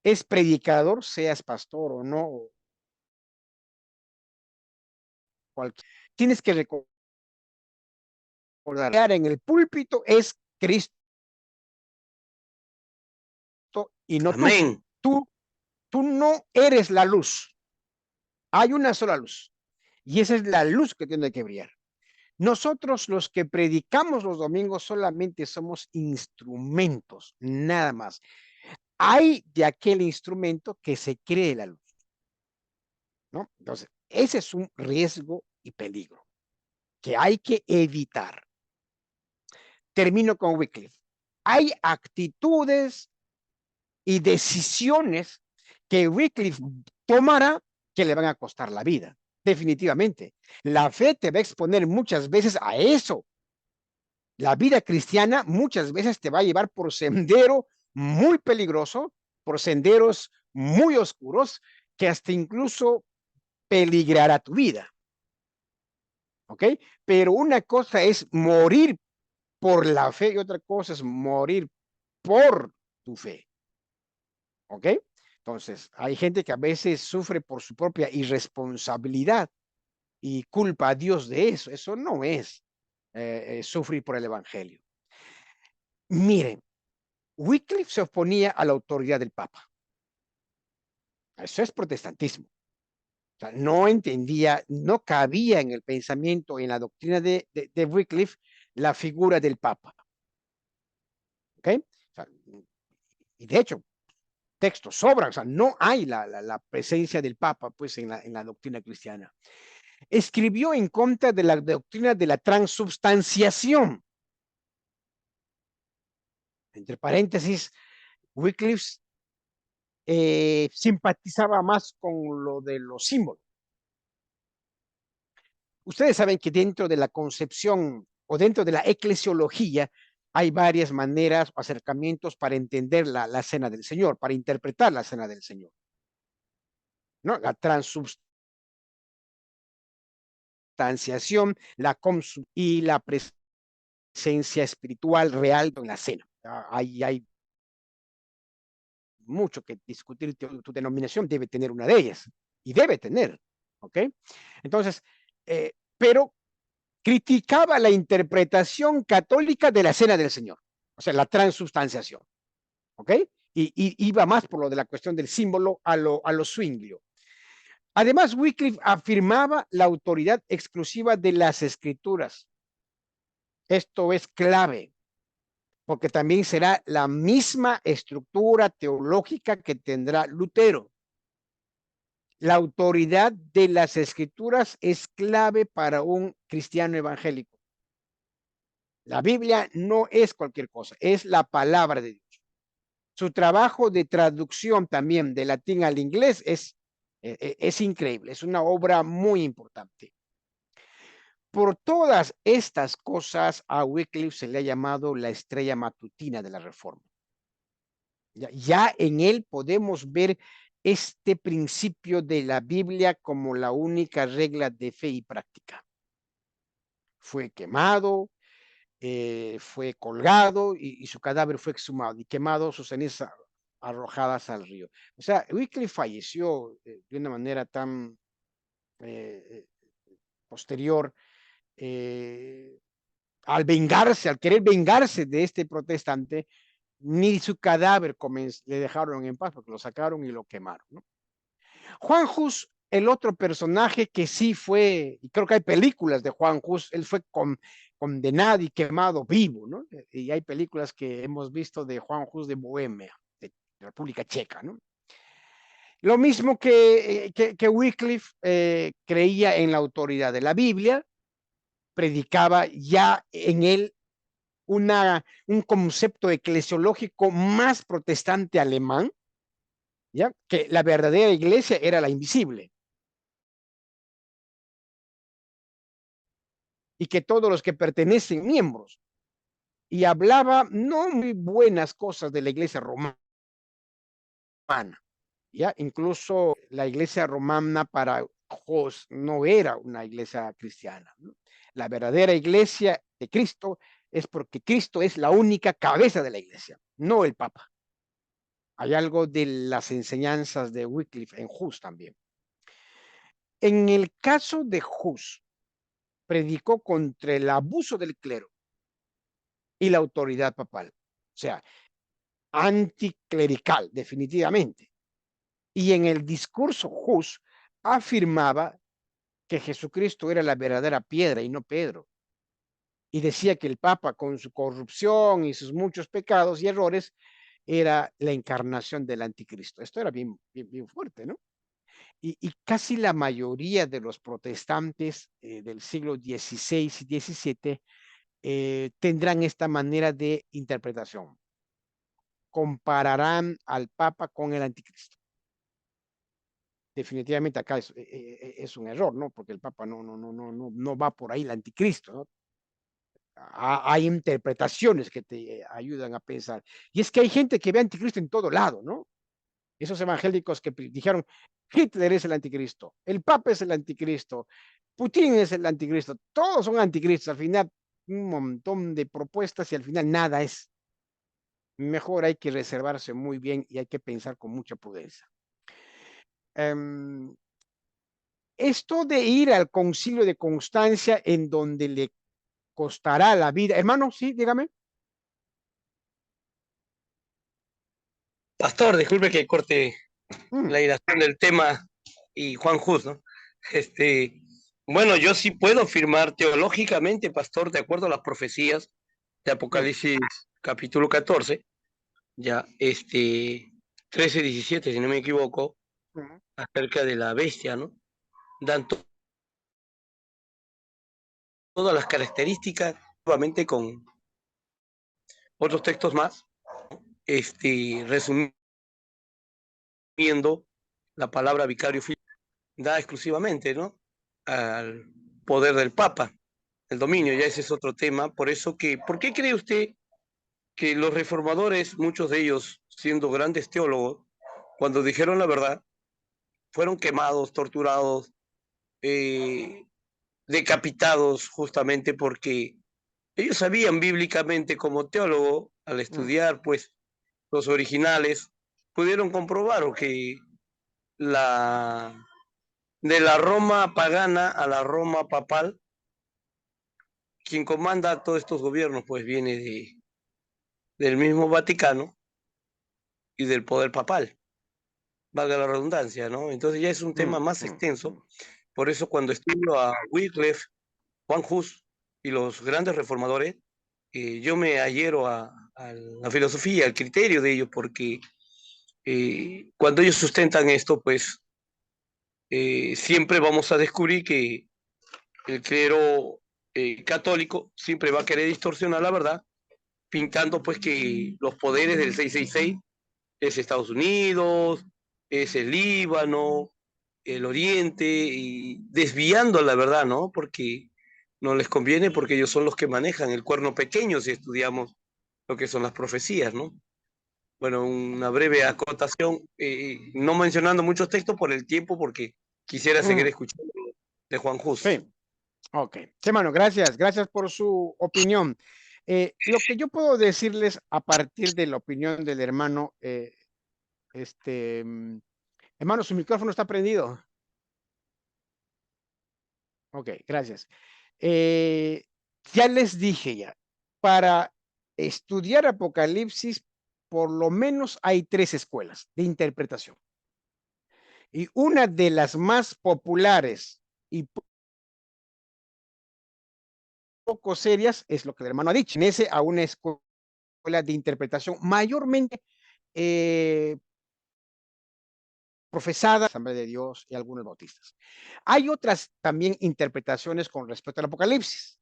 es predicador, seas pastor o no, Tienes que recordar, en el púlpito es Cristo y no tú.
Amén.
Tú no eres la luz. Hay una sola luz. Y esa es la luz que tiene que brillar. Nosotros los que predicamos los domingos solamente somos instrumentos, nada más. Hay de aquel instrumento que se cree la luz, ¿no? Entonces, ese es un riesgo y peligro que hay que evitar. Termino con Wycliffe. Hay actitudes y decisiones que Wycliffe tomará que le van a costar la vida. Definitivamente. La fe te va a exponer muchas veces a eso. La vida cristiana muchas veces te va a llevar por sendero muy peligroso, por senderos muy oscuros, que hasta incluso peligrará tu vida. ¿Ok? Pero una cosa es morir por la fe y otra cosa es morir por tu fe. ¿Ok? Entonces, hay gente que a veces sufre por su propia irresponsabilidad y culpa a Dios de eso. Eso no es sufrir por el evangelio. Miren, Wycliffe se oponía a la autoridad del Papa. Eso es protestantismo. O sea, no entendía, no cabía en el pensamiento, en la doctrina de Wycliffe, la figura del Papa. ¿Ok? O sea, y de hecho, textos sobran, o sea, no hay la presencia del Papa pues, en la doctrina cristiana. Escribió en contra de la doctrina de la transubstanciación. Entre paréntesis, Wycliffe simpatizaba más con lo de los símbolos. Ustedes saben que dentro de la concepción o dentro de la eclesiología hay varias maneras o acercamientos para entender la cena del Señor, para interpretar la cena del Señor. ¿No? La transubstanciación, y la presencia espiritual real en la cena. Hay mucho que discutir. Tu denominación debe tener una de ellas y debe tener, ¿ok? Entonces, pero criticaba la interpretación católica de la cena del Señor, o sea, la transubstanciación, ¿ok? Y iba más por lo de la cuestión del símbolo a lo Zwinglio. Además, Wycliffe afirmaba la autoridad exclusiva de las escrituras. Esto es clave, porque también será la misma estructura teológica que tendrá Lutero. La autoridad de las escrituras es clave para un cristiano evangélico. La Biblia no es cualquier cosa, es la palabra de Dios. Su trabajo de traducción también de latín al inglés es increíble, es una obra muy importante. Por todas estas cosas, a Wycliffe se le ha llamado la estrella matutina de la Reforma. Ya en él podemos ver este principio de la Biblia como la única regla de fe y práctica. Fue quemado, fue colgado y su cadáver fue exhumado y quemado, sus cenizas arrojadas al río. O sea, Wycliffe falleció de una manera tan posterior, al querer vengarse de este protestante, ni su cadáver le dejaron en paz porque lo sacaron y lo quemaron, ¿no? Juan Hus, el otro personaje que sí fue, y creo que hay películas de Juan Hus, él fue condenado y quemado vivo, ¿no? Y hay películas que hemos visto de Juan Hus de Bohemia, de República Checa, ¿no? Lo mismo que Wycliffe creía en la autoridad de la Biblia, predicaba ya en él un concepto eclesiológico más protestante alemán, ¿ya? Que la verdadera iglesia era la invisible. Y que todos los que pertenecen miembros. Y hablaba no muy buenas cosas de la iglesia romana. ¿Ya? Incluso la iglesia romana para Hus no era una iglesia cristiana, ¿no? La verdadera iglesia de Cristo es porque Cristo es la única cabeza de la iglesia, no el Papa. Hay algo de las enseñanzas de Wycliffe en Hus también. En el caso de Hus, predicó contra el abuso del clero y la autoridad papal. O sea, anticlerical, definitivamente. Y en el discurso Hus afirmaba que Jesucristo era la verdadera piedra y no Pedro. Y decía que el Papa, con su corrupción y sus muchos pecados y errores, era la encarnación del anticristo. Esto era bien fuerte, ¿no? Y casi la mayoría de los protestantes del siglo XVI y XVII tendrán esta manera de interpretación. Compararán al Papa con el anticristo. Definitivamente acá es un error, ¿no? Porque el Papa no va por ahí el anticristo, ¿no? Hay interpretaciones que te ayudan a pensar. Y es que hay gente que ve anticristo en todo lado, ¿no? Esos evangélicos que dijeron, Hitler es el anticristo, el Papa es el anticristo, Putin es el anticristo, todos son anticristos. Al final, un montón de propuestas y al final nada es. Mejor hay que reservarse muy bien y hay que pensar con mucha prudencia. Esto de ir al concilio de Constancia en donde le costará la vida. Hermano, sí, dígame.
Pastor, disculpe que corte la hilación del tema y Juan Hus, ¿no? Bueno, yo sí puedo afirmar teológicamente, pastor, de acuerdo a las profecías de Apocalipsis capítulo 14, ya 13, 17, si no me equivoco, acerca de la bestia, ¿no? Dan todas las características, nuevamente con otros textos más, resumiendo la palabra vicario da exclusivamente, ¿no?, al poder del Papa, el dominio, ya ese es otro tema. Por eso ¿por qué cree usted que los reformadores, muchos de ellos siendo grandes teólogos, cuando dijeron la verdad, fueron quemados, torturados, decapitados, justamente porque ellos sabían bíblicamente como teólogo, al estudiar pues los originales, pudieron comprobar que de la Roma pagana a la Roma papal, quien comanda todos estos gobiernos pues viene del mismo Vaticano y del poder papal, valga la redundancia, ¿no? Entonces ya es un tema más extenso. Por eso cuando estudio a Wycliffe, Juan Hus y los grandes reformadores, yo me adhiero a la filosofía, al criterio de ellos, porque cuando ellos sustentan esto, pues siempre vamos a descubrir que el clero católico siempre va a querer distorsionar la verdad, pintando pues que los poderes del 666 es Estados Unidos, es el Líbano, el Oriente, y desviando la verdad, ¿no? Porque no les conviene, porque ellos son los que manejan el cuerno pequeño si estudiamos lo que son las profecías, ¿no? Bueno, una breve acotación, no mencionando muchos textos por el tiempo, porque quisiera seguir escuchando de Juan Hus.
Sí, ok. Sí, hermano, gracias por su opinión. Lo que yo puedo decirles a partir de la opinión del hermano, hermano, su micrófono está prendido. Ok, gracias. Ya les dije para estudiar Apocalipsis, por lo menos hay 3 escuelas de interpretación. Y una de las más populares y poco serias es lo que el hermano ha dicho. Pertenece a una escuela de interpretación mayormente profesada, Asamblea de Dios y algunos bautistas. Hay otras también interpretaciones con respecto al Apocalipsis.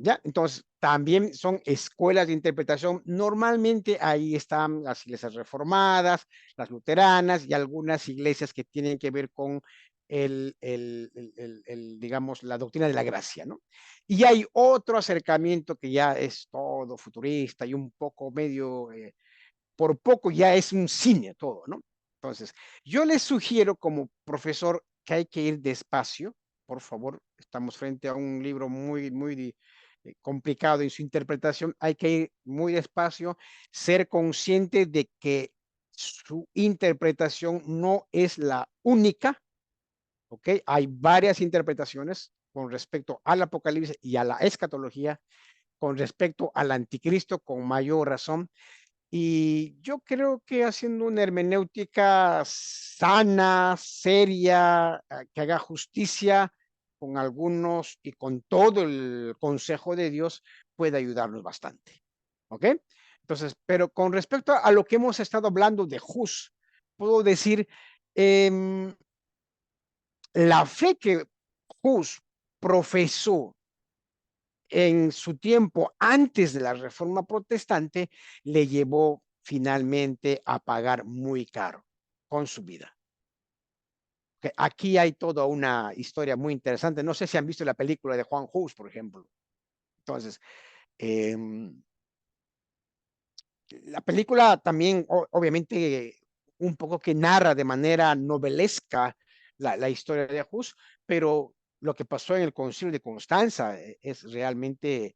¿Ya? Entonces, también son escuelas de interpretación. Normalmente ahí están las iglesias reformadas, las luteranas y algunas iglesias que tienen que ver con digamos, la doctrina de la gracia, ¿no? Y hay otro acercamiento que ya es todo futurista y un poco medio, por poco ya es un cine todo, ¿no? Entonces, yo les sugiero como profesor que hay que ir despacio, por favor. Estamos frente a un libro muy complicado en su interpretación. Hay que ir muy despacio, ser consciente de que su interpretación no es la única, ¿ok? Hay varias interpretaciones con respecto al Apocalipsis y a la escatología, con respecto al anticristo, con mayor razón. Y yo creo que haciendo una hermenéutica sana, seria, que haga justicia con algunos y con todo el consejo de Dios, puede ayudarnos bastante. ¿Ok? Entonces, pero con respecto a lo que hemos estado hablando de Hus, puedo decir, la fe que Hus profesó en su tiempo antes de la Reforma Protestante le llevó finalmente a pagar muy caro con su vida. Okay, aquí hay toda una historia muy interesante. No sé si han visto la película de Juan Hus, por ejemplo. Entonces, eh, la película también, obviamente, un poco que narra de manera novelesca la historia de Hus, pero lo que pasó en el Concilio de Constanza es realmente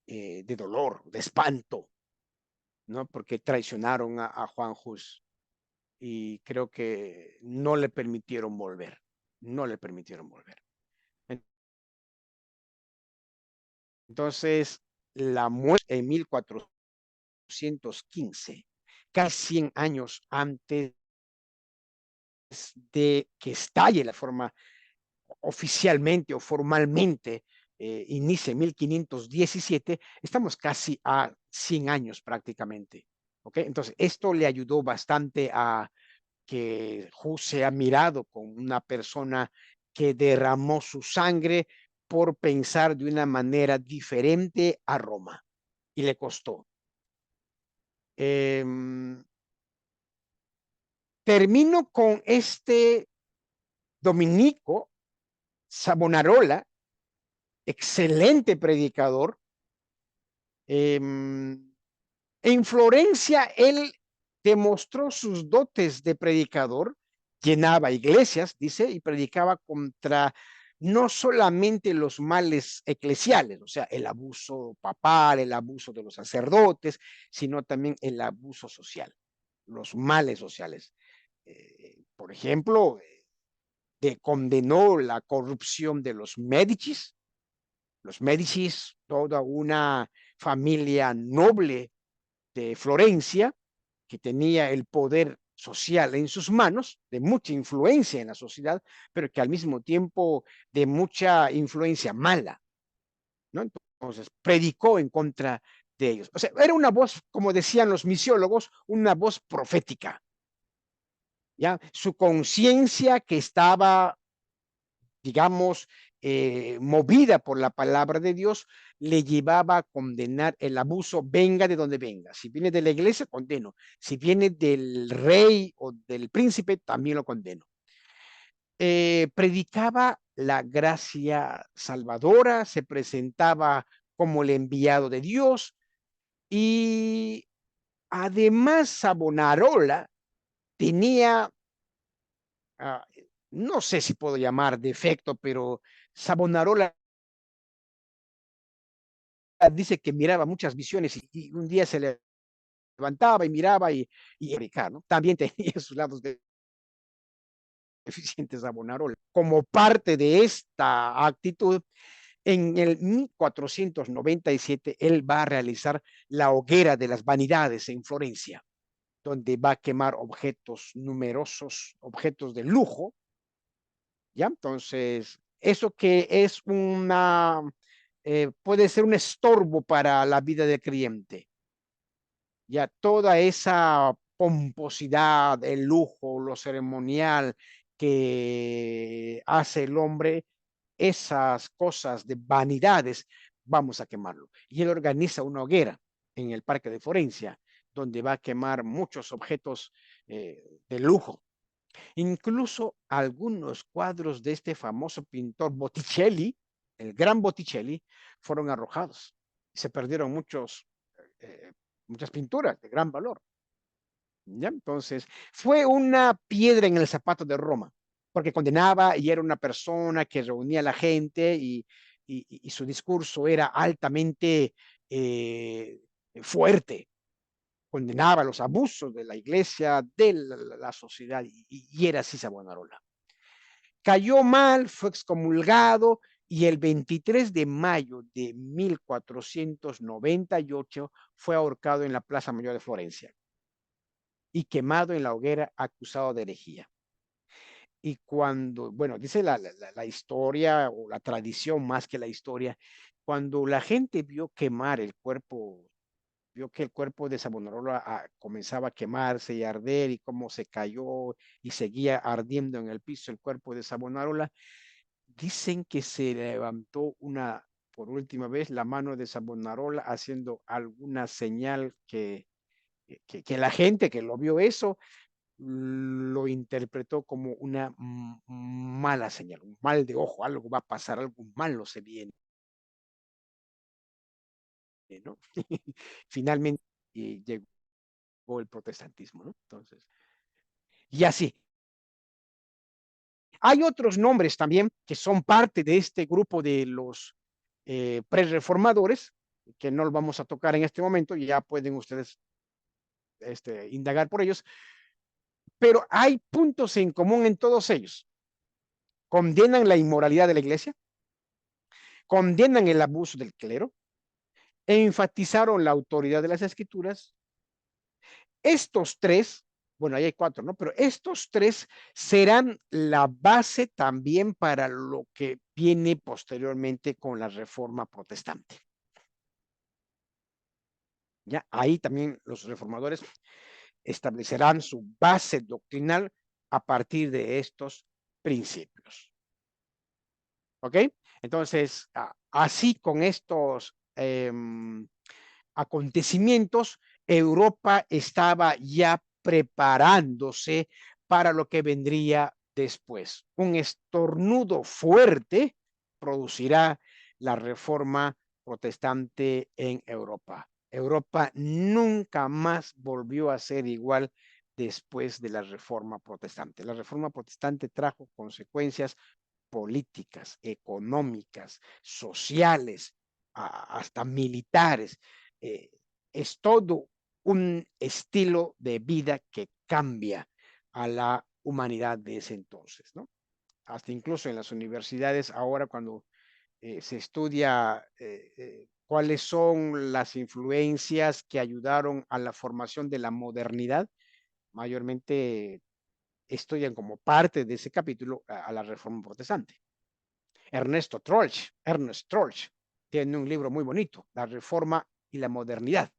de dolor, de espanto, ¿no? Porque traicionaron a Juan Hus y creo que no le permitieron volver, no le permitieron volver. Entonces, la muerte en 1415, casi 100 años antes de que estalle la forma oficialmente o formalmente, inicia en 1517, estamos casi a 100 años prácticamente. ¿Ok? Entonces, esto le ayudó bastante a que Hus sea mirado como una persona que derramó su sangre por pensar de una manera diferente a Roma. Y le costó. Termino con este dominico Savonarola, excelente predicador. En Florencia, él demostró sus dotes de predicador, llenaba iglesias, dice, y predicaba contra no solamente los males eclesiales, o sea, el abuso papal, el abuso de los sacerdotes, sino también el abuso social, los males sociales. Por ejemplo, condenó la corrupción de los Médicis, toda una familia noble de Florencia, que tenía el poder social en sus manos, de mucha influencia en la sociedad, pero que al mismo tiempo de mucha influencia mala, ¿no? Entonces, predicó en contra de ellos. O sea, era una voz, como decían los misiólogos, una voz profética. ¿Ya? Su conciencia que estaba, digamos, movida por la palabra de Dios, le llevaba a condenar el abuso, venga de donde venga. Si viene de la iglesia, condeno. Si viene del rey o del príncipe, también lo condeno. Predicaba la gracia salvadora, se presentaba como el enviado de Dios y además Savonarola tenía, no sé si puedo llamar defecto, pero Savonarola dice que miraba muchas visiones y un día se levantaba y miraba y ¿no? También tenía sus lados deficientes Savonarola. Como parte de esta actitud, en el 1497 él va a realizar la hoguera de las vanidades en Florencia, donde va a quemar objetos numerosos, objetos de lujo. ¿Ya? Entonces, eso que es una, puede ser un estorbo para la vida del creyente. Ya toda esa pomposidad, el lujo, lo ceremonial que hace el hombre, esas cosas de vanidades, vamos a quemarlo. Y él organiza una hoguera en el Parque de Florencia, donde va a quemar muchos objetos de lujo. Incluso algunos cuadros de este famoso pintor Botticelli, el gran Botticelli, fueron arrojados. Se perdieron muchas pinturas de gran valor. ¿Ya? Entonces, fue una piedra en el zapato de Roma, porque condenaba y era una persona que reunía a la gente y su discurso era altamente fuerte. Condenaba los abusos de la iglesia, de la sociedad, y era así Savonarola. cayó mal, fue excomulgado y el 23 de mayo de 1498 fue ahorcado en la Plaza Mayor de Florencia y quemado en la hoguera acusado de herejía. Y cuando, bueno, dice la historia o la tradición más que la historia, cuando la gente vio quemar el cuerpo, vio que el cuerpo de Savonarola comenzaba a quemarse y arder y cómo se cayó y seguía ardiendo en el piso el cuerpo de Savonarola, dicen que se levantó por última vez la mano de Savonarola haciendo alguna señal que la gente que lo vio eso lo interpretó como una mala señal, un mal de ojo, algo va a pasar, algo malo se viene, ¿no? Finalmente llegó el protestantismo, ¿no? Entonces, y así. Hay otros nombres también que son parte de este grupo de los pre-reformadores, que no los vamos a tocar en este momento, y ya pueden ustedes indagar por ellos, pero hay puntos en común en todos ellos. Condenan la inmoralidad de la iglesia, condenan el abuso del clero, enfatizaron la autoridad de las escrituras. Estos tres, bueno, ahí hay cuatro, ¿no? Pero estos tres serán la base también para lo que viene posteriormente con la reforma protestante. Ya, ahí también los reformadores establecerán su base doctrinal a partir de estos principios. ¿Ok? Entonces, así con estos acontecimientos, Europa estaba ya preparándose para lo que vendría después. Un estornudo fuerte producirá la reforma protestante en Europa. Europa nunca más volvió a ser igual después de la reforma protestante. La reforma protestante trajo consecuencias políticas, económicas, sociales, hasta militares. Es todo un estilo de vida que cambia a la humanidad de ese entonces, ¿no? Hasta incluso en las universidades ahora cuando se estudia cuáles son las influencias que ayudaron a la formación de la modernidad, mayormente estudian como parte de ese capítulo a la reforma protestante. Ernest Troeltsch, tiene un libro muy bonito, La Reforma y la Modernidad,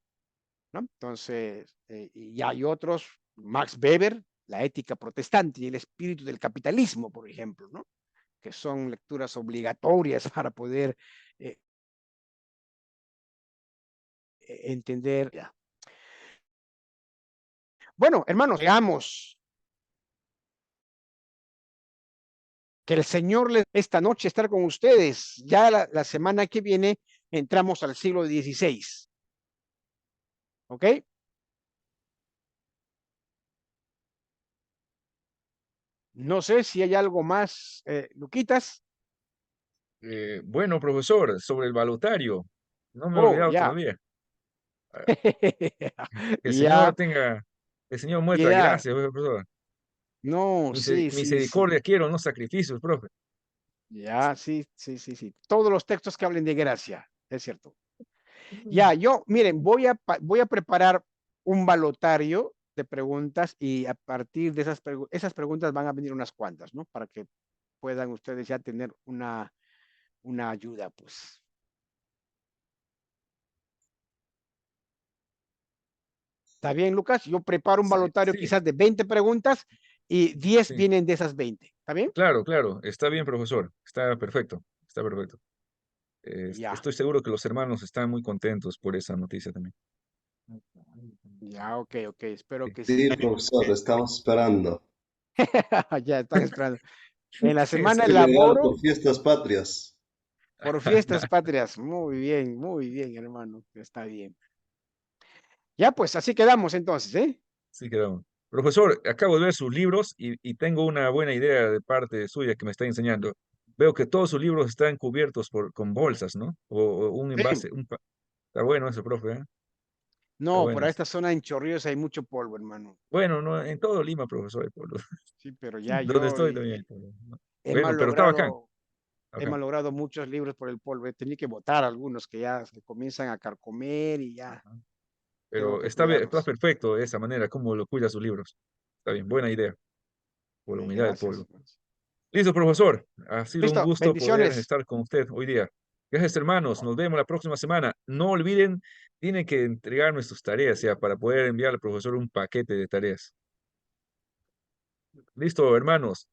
¿no? Entonces, y hay otros, Max Weber, La Ética Protestante y el Espíritu del Capitalismo, por ejemplo, ¿no? Que son lecturas obligatorias para poder entender. Bueno, hermanos, veamos. Que el Señor les esta noche estar con ustedes. Ya la semana que viene entramos al siglo XVI. ¿Ok? No sé si hay algo más, Luquitas.
Bueno, profesor, sobre el balotario. No me he
Oh,
olvidado
ya.
todavía. Que el
Ya,
Señor tenga, el Señor muestra
piedad.
gracia, profesor.
No, sí, sí, sí.
Misericordia quiero, no sacrificios, profe.
Ya, sí, sí, sí, sí. Todos los textos que hablen de gracia, es cierto. Ya, miren, voy a preparar un balotario de preguntas y a partir de esas preguntas van a venir unas cuantas, ¿no? Para que puedan ustedes ya tener una ayuda, pues. ¿Está bien, Lucas? Yo preparo un
Sí,
balotario
sí,
quizás de 20 preguntas y 10
sí.
vienen de esas 20. ¿Está bien?
Claro, claro. Está bien, profesor. Está perfecto. Está perfecto.
Ya,
Estoy seguro que los hermanos están muy contentos por esa noticia también.
ya, ok, ok. Espero
Sí,
que sí.
Sí, profesor, estamos esperando.
Ya están esperando. En la
sí,
semana
sí.
Celebrado
elaboro
por fiestas patrias.
por fiestas patrias. Muy bien, hermano. Está bien. Ya, pues así quedamos entonces, ¿eh?
Sí, quedamos. Profesor, acabo de ver sus libros y tengo una buena idea de parte suya que me está enseñando. Veo que todos sus libros están cubiertos con bolsas, ¿no? O un
Sí.
envase. Está bueno eso, profe, ¿eh? Está
No, por
bueno eso.
esta zona en Chorrillos hay mucho polvo, hermano.
Bueno, no, en todo Lima, profesor, hay pueblo.
Sí, pero ya
Donde
yo
estoy también hay pueblo, ¿no?
He
Bueno, pero está bacán.
he malogrado muchos libros por el polvo. He tenido que botar algunos que ya se comienzan a carcomer y ya. Tengo
Pero
que
está
cuidarlos.
perfecto de esa manera, como lo cuida sus libros. Está bien, buena idea. Por la humedad del
Gracias.
polvo. Listo, profesor. Ha sido un
Listo,
gusto poder
bendiciones.
estar con usted hoy día. Gracias, hermanos. Nos vemos la próxima semana. No olviden, tienen que entregarme sus tareas ya para poder enviar al profesor un paquete de tareas. Listo, hermanos.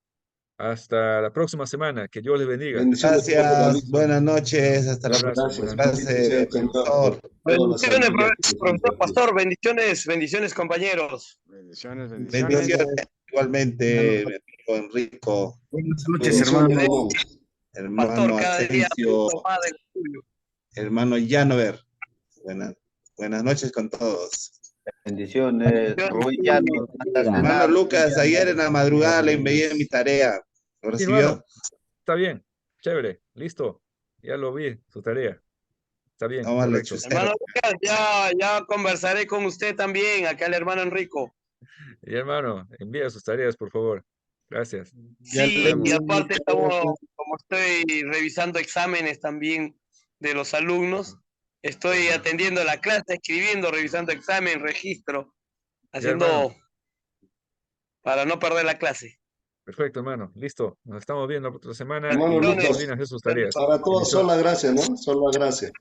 Hasta la próxima semana. Que Dios les bendiga.
Bendiciones, profe
Gracias,
David.
buenas noches, hasta
Un
la
abrazo,
próxima
buenas noches.
Gracias,
clase,
sea el Señor
profesor.
por toda la
Bendiciones,
sabiduría que nos
profesor
imparte.
Pastor, bendiciones, bendiciones, compañeros.
Bendiciones.
Bendiciones igualmente, mi amigo Enrico,
Buenas noches,
Bendiciones,
hermano.
hermano.
Pastor,
hermano
cada día
Asensio,
más del estudio.
hermano Llanover. Buenas noches con todos.
Bendiciones, Rubén Llano, anda a
Hermano
cenar.
Lucas, ayer en la madrugada le envié mi tarea. ¿Lo
Sí,
recibió?
hermano. Está bien. Chévere. Listo. Ya lo vi, su tarea. Está bien,
Vamos al
correcto.
hechicero.
Hermano Lucas, ya conversaré con usted también, acá el hermano Enrico.
Y hermano, envía sus tareas, por favor. Gracias.
Sí,
Nos vemos.
y aparte estamos, como estoy revisando exámenes también de los alumnos, estoy atendiendo la clase, escribiendo, revisando examen, registro,
Ya, hermano.
haciendo para no perder la clase.
Perfecto, hermano. Listo. Nos estamos viendo la otra semana
Hermano
y no
Lucas,
olviden hacer sus tareas.
para todos son la gracia, ¿no? Son la gracia.